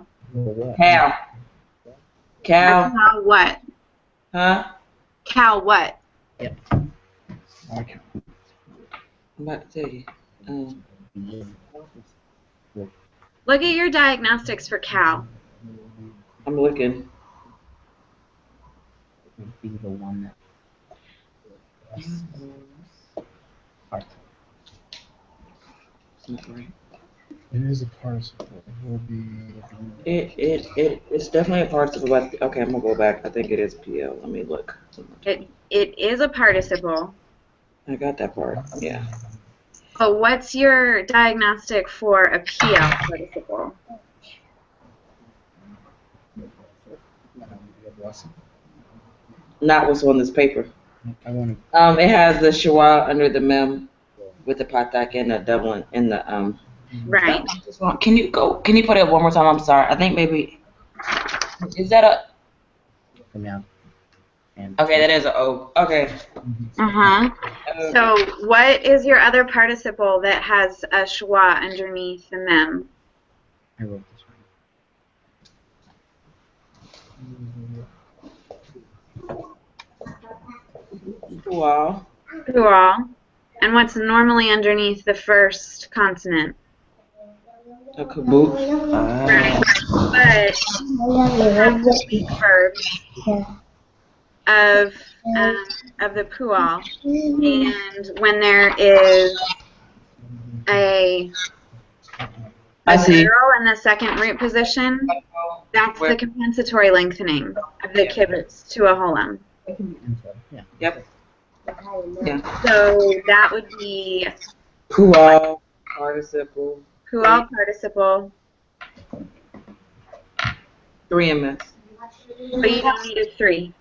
Cow. A Cow. cow what? Huh? Cow what? I'm about to tell you. Look at your diagnostics for cow. I'm looking. Be the one that It's not right. It is a participle. It will be. It's definitely a participle. But okay, I'm gonna go back. I think it is PL. Let me look. It is a participle. I got that part. Yeah. But what's your diagnostic for a PL participle? Not what's on this paper. I want It has the schwa under the mem with the patak and the double in the Right. Can you go? Can you put it one more time? I'm sorry. I think maybe is that a? from now. And Okay, that is a O. Okay. Uh-huh. So what is your other participle that has a schwa underneath the mem? I wrote this Wow. Cool. And what's normally underneath the first consonant? A kaboot. Right. But you have to speak verbs of the pual, and when there is a zero in the second root position, that's the compensatory lengthening of the kibbutz to a holem. Yeah. Yep. Yeah. So that would be Pual participle. pual participle, 3 MS. but you don't need a 3.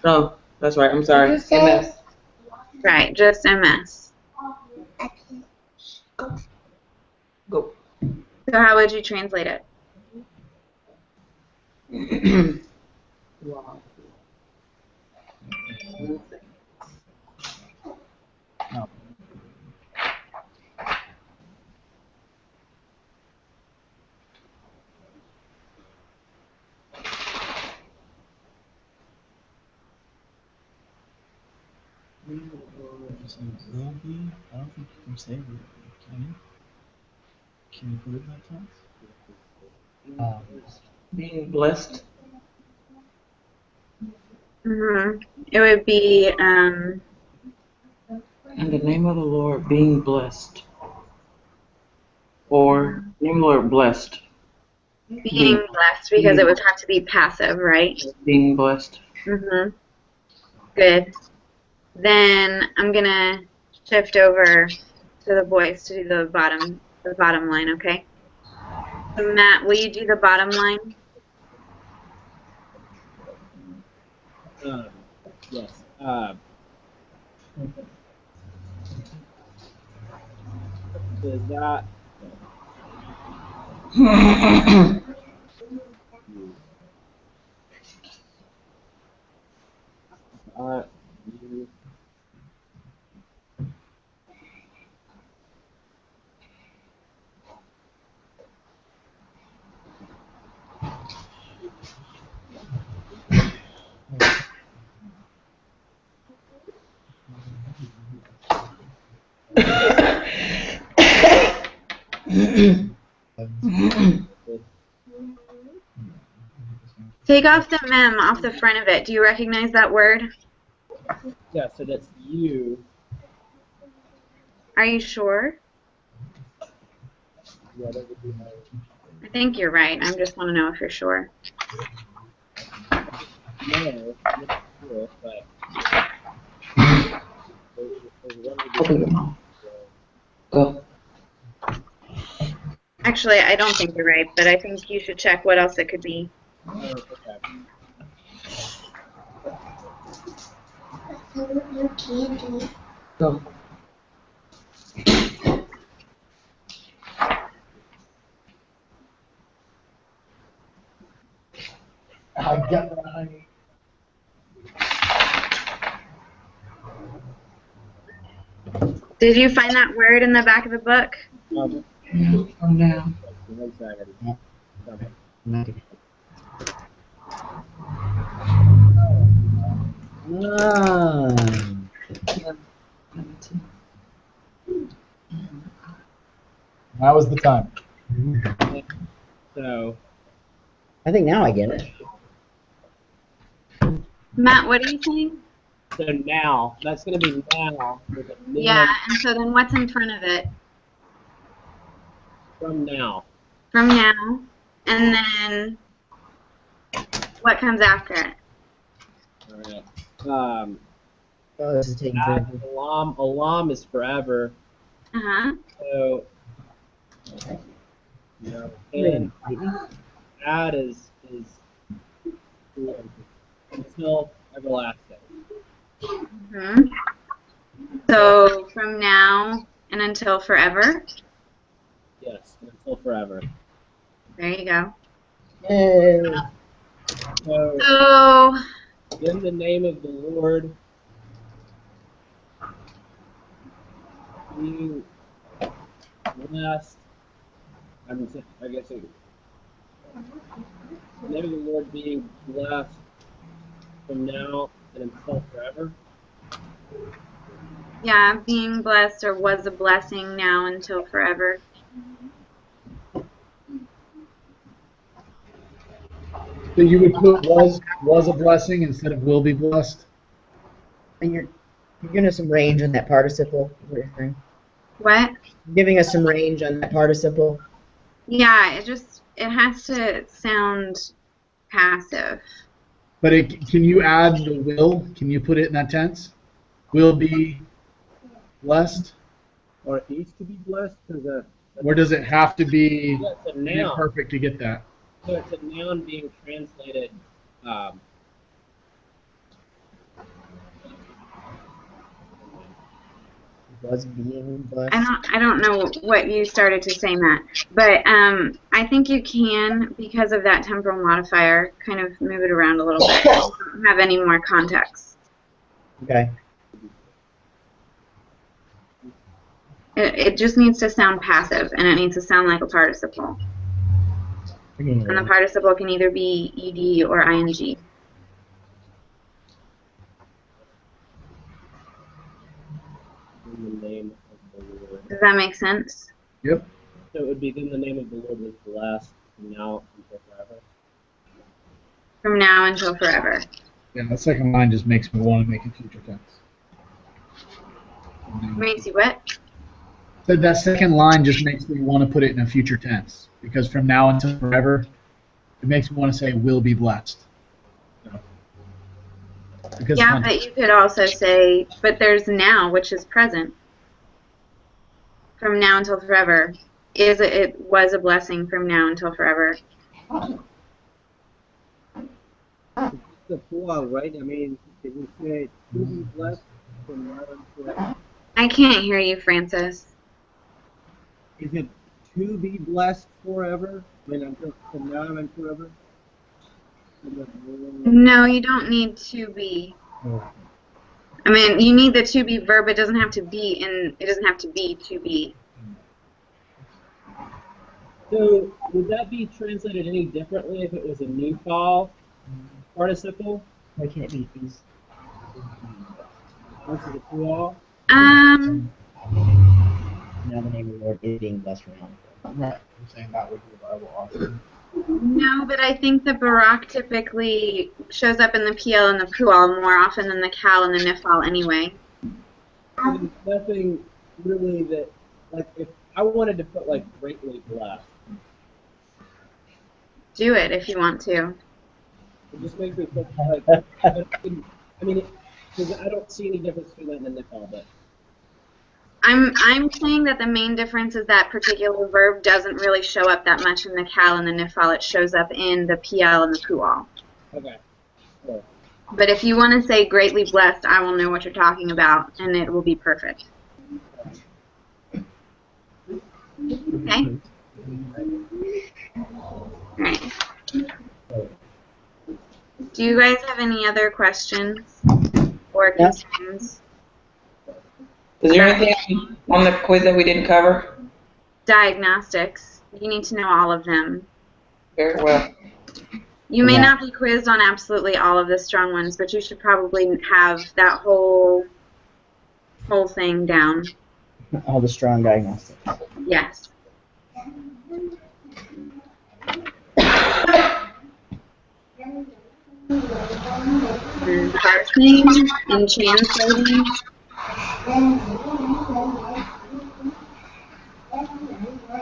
No, that's right. I'm sorry. MS. Right, just MS. Go. So how would you translate it? Wow. I don't think you can say it. Can you? Can you put it in that tense? Being blessed. It would be In the name of the Lord, being blessed. Or, name of the Lord, blessed. being blessed because it would have to be passive, right? Being blessed. Good. Then I'm gonna shift over to the boys to do the bottom line, okay? So Matt, will you do the bottom line? Yes. Is that you? Take off the mem off the front of it. Do you recognize that word? Yeah, so that's you. Are you sure? Yeah, that would be my. I think you're right. I just want to know if you're sure. No, I'm not sure, but. Open your mouth. Go. Actually, I don't think you're right, but I think you should check what else it could be. Okay. Go. I got that, honey. Did you find that word in the back of the book? From now. One second. Now is the time. So, I think now I get it. Matt, what are you saying? so now, that's going to be now with a new Yeah, and so then what's in front of it? from now. From now, and then what comes after it? All right. Oh, this is taking Add forever. alam is forever. Uh-huh. So, and add is until everlasting. Hmm. So from now and until forever. Yes, until forever. There you go. Yay. So, So in the name of the Lord, being blessed. I guess it, the name of the Lord being blessed from now and until forever. yeah, being blessed or was a blessing now until forever. So you would put was a blessing instead of will be blessed? And you're giving us some range on that participle. Is what you're saying? What? You're giving us some range on that participle. Yeah, it has to sound passive. But can you add the will? Can you put it in that tense? Will be blessed? Or it needs to be blessed because Or does it have to be it's a noun. perfect to get that? So it's a noun being translated. Was being blessed. I don't know what you started to say, Matt, but I think you can, because of that temporal modifier, kind of move it around a little bit. You don't have any more context. Okay. It just needs to sound passive, and it needs to sound like a participle. And the participle can either be ed or ing. In the name of the Lord. Does that make sense? Yep. So it would be in the name of the Lord was blessed from now until forever. From now until forever. Yeah, that second line just makes me want to make it future tense. Makes you what? So that second line just makes me want to put it in a future tense because from now until forever, it makes me want to say will be blessed. Because Yeah, but you could also say, but there's now, which is present. From now until forever. It was a blessing from now until forever. It's the pual, right? I mean, can you say to be blessed from now and forever? I can't hear you, Francis. Is it to be blessed forever? I mean, until from now and forever? No, you don't need to be. I mean, you need the to be verb. It doesn't have to be it doesn't have to be to be. So would that be translated any differently if it was a new fall participle Why can't it be these? versus a pual? Um, Now the name of the Lord is being blessed from now. right, I'm saying that would be the Bible often. no, but I think the barak typically shows up in the PL and the pual more often than the cal and the nifal anyway. There's nothing really that, like, if I wanted to put, like, greatly blessed, Do it if you want to. it just makes me feel like, I mean, because I don't see any difference between that and the nifal, but I'm saying that the main difference is that particular verb doesn't really show up that much in the cal and the nifal. It shows up in the PL and the pual. okay. Cool. But if you want to say greatly blessed, I will know what you're talking about, and it will be perfect. Okay? Alright. Do you guys have any other questions or concerns? Is there anything on the quiz that we didn't cover? Diagnostics. You need to know all of them. Very well. You may Yeah. not be quizzed on absolutely all of the strong ones, but you should probably have that whole thing down. All the strong diagnostics. Yes. And parsing and translating.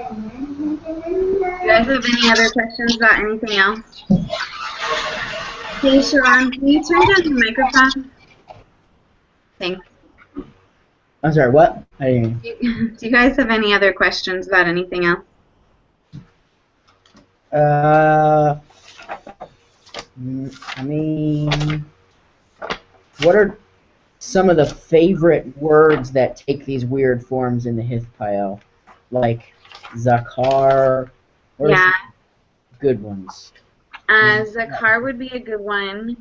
You guys have any other questions about anything else? Hey, Sharon, can you turn down your microphone? Thanks. I'm sorry, what? I didn't hear Do you guys have any other questions about anything else? you. I mean, what are some of the favorite words that take these weird forms in the Hithpael? Like Zakar? What are Yeah. some good ones? Zakar would be a good one.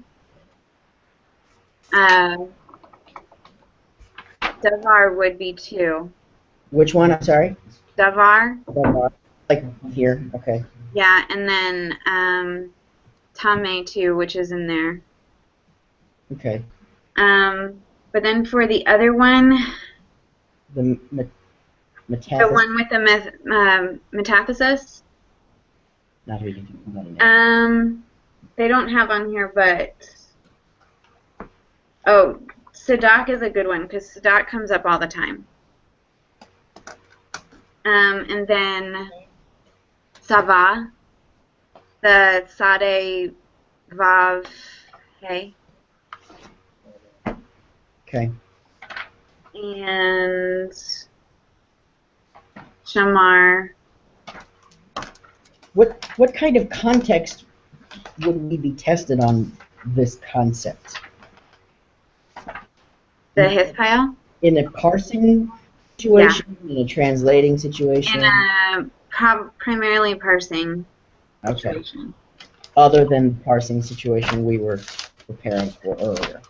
Davar would be too. Which one? I'm sorry? Davar? Like here, okay. Yeah, and then Tame too, which is in there. Okay. But then for the other one, The the metathesis? one with the metathesis, Not who you think about it now. they don't have on here, but oh, Sadak is a good one because Sadak comes up all the time. And then Sava, the Sade Vav Hey, Okay. and Shamar. What kind of context would we be tested on this concept? The Hithpael? In a parsing situation? In a translating situation? In a primarily parsing Okay. situation. Other than the parsing situation we were preparing for earlier.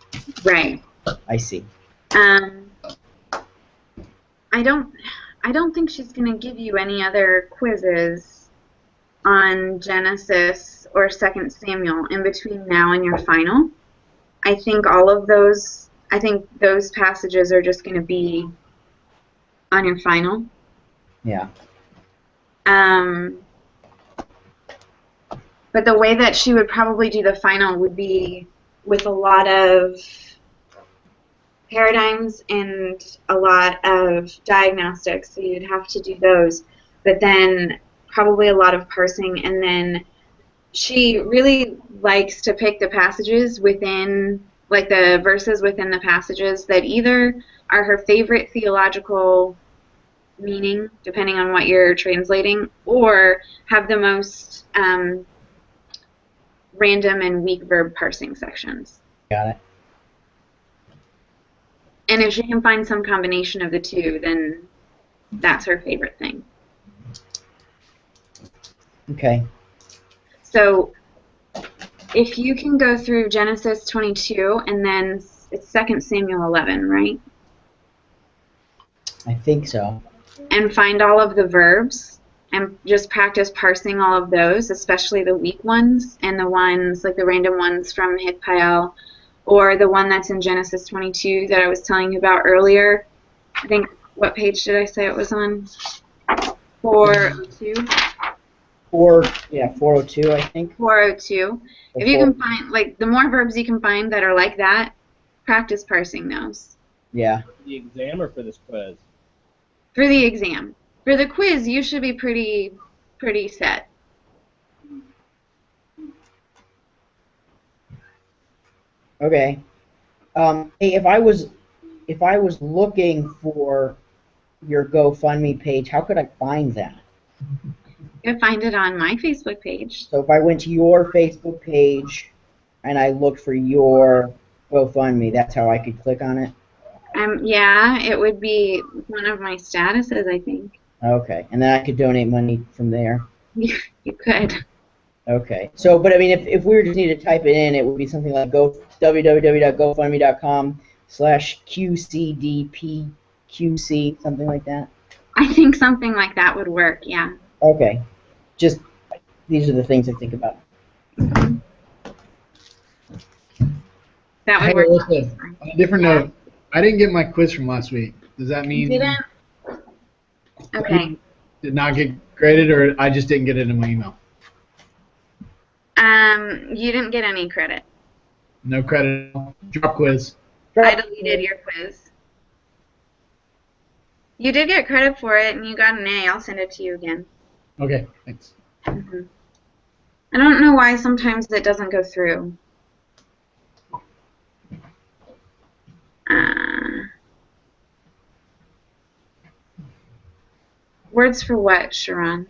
Right. I see. I don't think she's gonna give you any other quizzes on Genesis or 2 Samuel in between now and your final. I think those passages are just gonna be on your final. Yeah. But the way that she would probably do the final would be with a lot of paradigms and a lot of diagnostics, so you'd have to do those. But then probably a lot of parsing, and then she really likes to pick the passages within like the verses within the passages that either are her favorite theological meaning, depending on what you're translating, or have the most random and weak verb parsing sections. Got it. And if she can find some combination of the two, then that's her favorite thing. Okay. So if you can go through Genesis 22 and then it's 2 Samuel 11, right? I think so. And find all of the verbs and just practice parsing all of those, especially the weak ones and the ones, like the random ones from Hithpael, or the one that's in Genesis 22 that I was telling you about earlier. I think, what page did I say it was on? 402? 402, I think. 402. If you can find, like, the more verbs you can find that are like that, practice parsing those. Yeah. The exam or for this quiz? For the exam. For the quiz, you should be pretty set. Okay. Hey, if I was looking for your GoFundMe page, how could I find that? You can find it on my Facebook page. So if I went to your Facebook page and I looked for your GoFundMe, that's how I could click on it? Yeah, it would be one of my statuses, I think. Okay. And then I could donate money from there? You could. Okay. So, but I mean, if we were just need to type it in, it would be something like www.gofundme.com/QCDPQC, something like that? I think something like that would work, yeah. Okay. Just, these are the things I think about. That Hey, would work. listen, on a different note, I didn't get my quiz from last week. Does that mean You didn't? Okay. did not get graded, or I just didn't get it in my email? You didn't get any credit. No credit. Drop quiz. I deleted your quiz. You did get credit for it, and you got an A. I'll send it to you again. Okay, thanks. I don't know why sometimes it doesn't go through. Words for what, Sharon?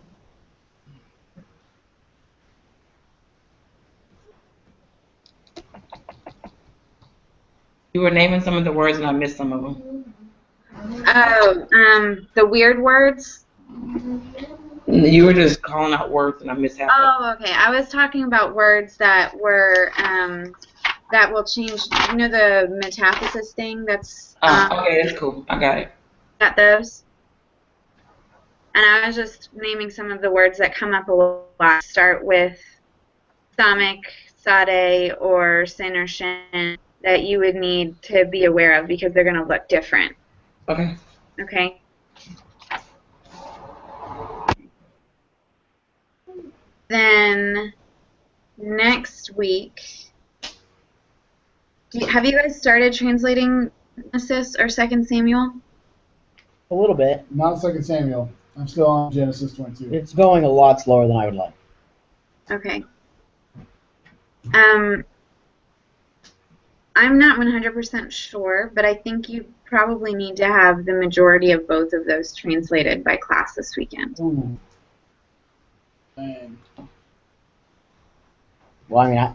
You were naming some of the words and I missed some of them. Oh, the weird words? You were just calling out words and I missed half of them. Oh, okay. I was talking about words that were, that will change, you know the metathesis thing that's... Okay, that's cool. I got it. Got those? And I was just naming some of the words that come up a lot. Start with stomach, sade, or sin or shin that you would need to be aware of because they're going to look different. Okay. Okay? Then next week, have you guys started translating Genesis or 2 Samuel? A little bit. Not 2 Samuel. I'm still on Genesis 22. It's going a lot slower than I would like. Okay. I'm not 100% sure, but I think you probably need to have the majority of both of those translated by class this weekend. And Well, I mean,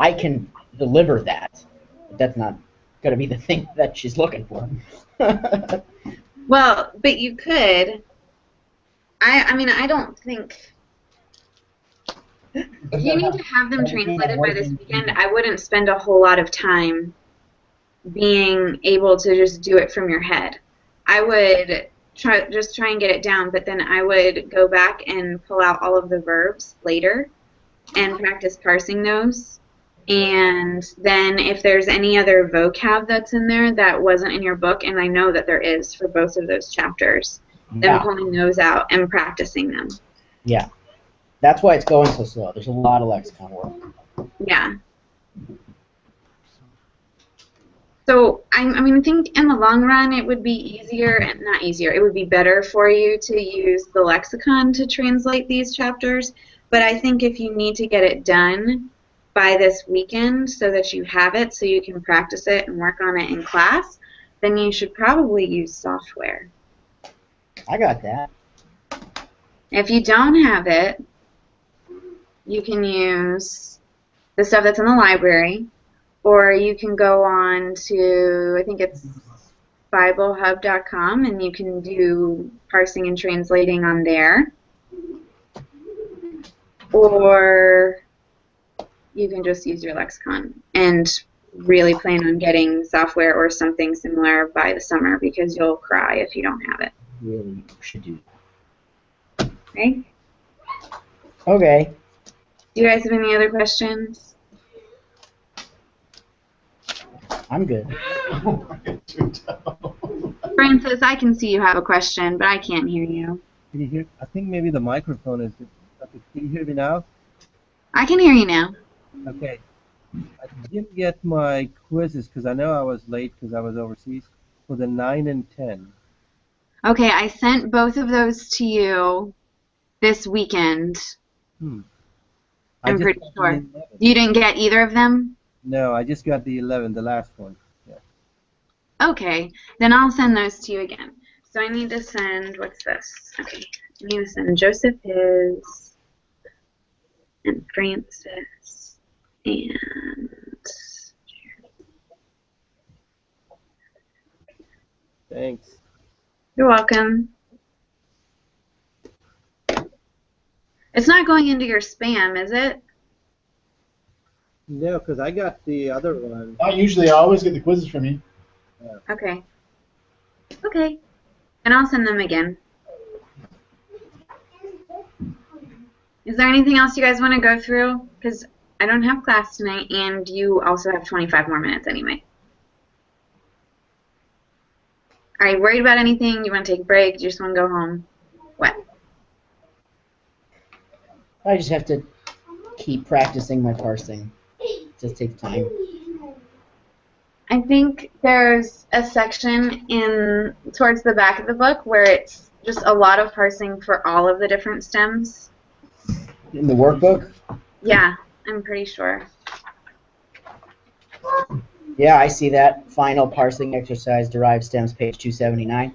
I can deliver that, but that's not going to be the thing that she's looking for. Well, but you could. I mean, I don't think... If you need to have them translated by this weekend, I wouldn't spend a whole lot of time being able to just do it from your head. I would try and get it down, but then I would go back and pull out all of the verbs later and practice parsing those. And then if there's any other vocab that's in there that wasn't in your book, and I know that there is for both of those chapters, then pulling those out and practicing them. Yeah. That's why it's going so slow. There's a lot of lexicon work. Yeah. So, I mean, I think in the long run it would be easier, and not easier, it would be better for you to use the lexicon to translate these chapters. But I think if you need to get it done, by this weekend so that you have it so you can practice it and work on it in class, then you should probably use software. I got that. If you don't have it, you can use the stuff that's in the library, or you can go on to, I think it's BibleHub.com, and you can do parsing and translating on there. Or you can just use your lexicon and really plan on getting software or something similar by the summer because you'll cry if you don't have it. Really should do. Okay? Okay. Do you guys have any other questions? I'm good. Francis, I can see you have a question, but I can't hear you. Can you hear? I think maybe the microphone is. Okay, can you hear me now? I can hear you now. Okay. I didn't get my quizzes because I know I was late because I was overseas for the 9 and 10. Okay, I sent both of those to you this weekend. I I'm just pretty got the sure. 11. You didn't get either of them? No, I just got the 11, the last one. Yeah. Okay, then I'll send those to you again. So I need to send, what's this? Okay, I need to send Joseph his, and Francis, and Thanks. you're welcome. It's not going into your spam, is it? No, because I got the other one. I always get the quizzes from you. Okay. Okay. And I'll send them again. Is there anything else you guys want to go through? Because I don't have class tonight, and you also have 25 more minutes anyway. Are you worried about anything? You want to take a break? Do you just want to go home? What? I just have to keep practicing my parsing. Just takes time. I think there's a section in towards the back of the book where it's just a lot of parsing for all of the different stems. In the workbook? Yeah, I'm pretty sure. Yeah, I see that. Final parsing exercise, derived stems, page 279.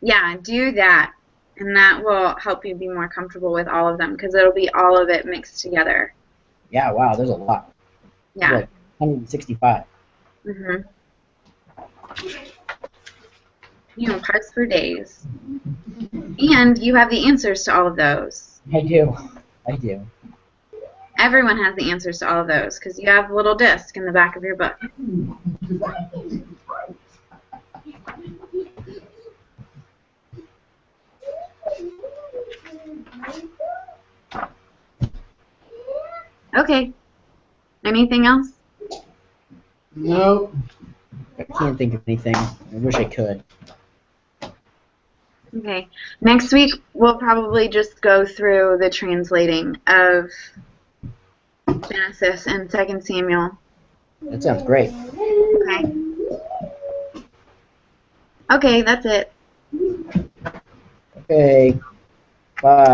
Yeah, do that, and that will help you be more comfortable with all of them because it'll be all of it mixed together. Yeah, wow, there's a lot. Yeah. There's like 165. Mhm. You can parse for days, and you have the answers to all of those. I do. I do. Everyone has the answers to all of those because you have a little disc in the back of your book. Okay. Anything else? Nope. I can't think of anything. I wish I could. Okay. Next week, we'll probably just go through the translating of Genesis and 2 Samuel. That sounds great. Okay. Okay, that's it. Okay. Bye.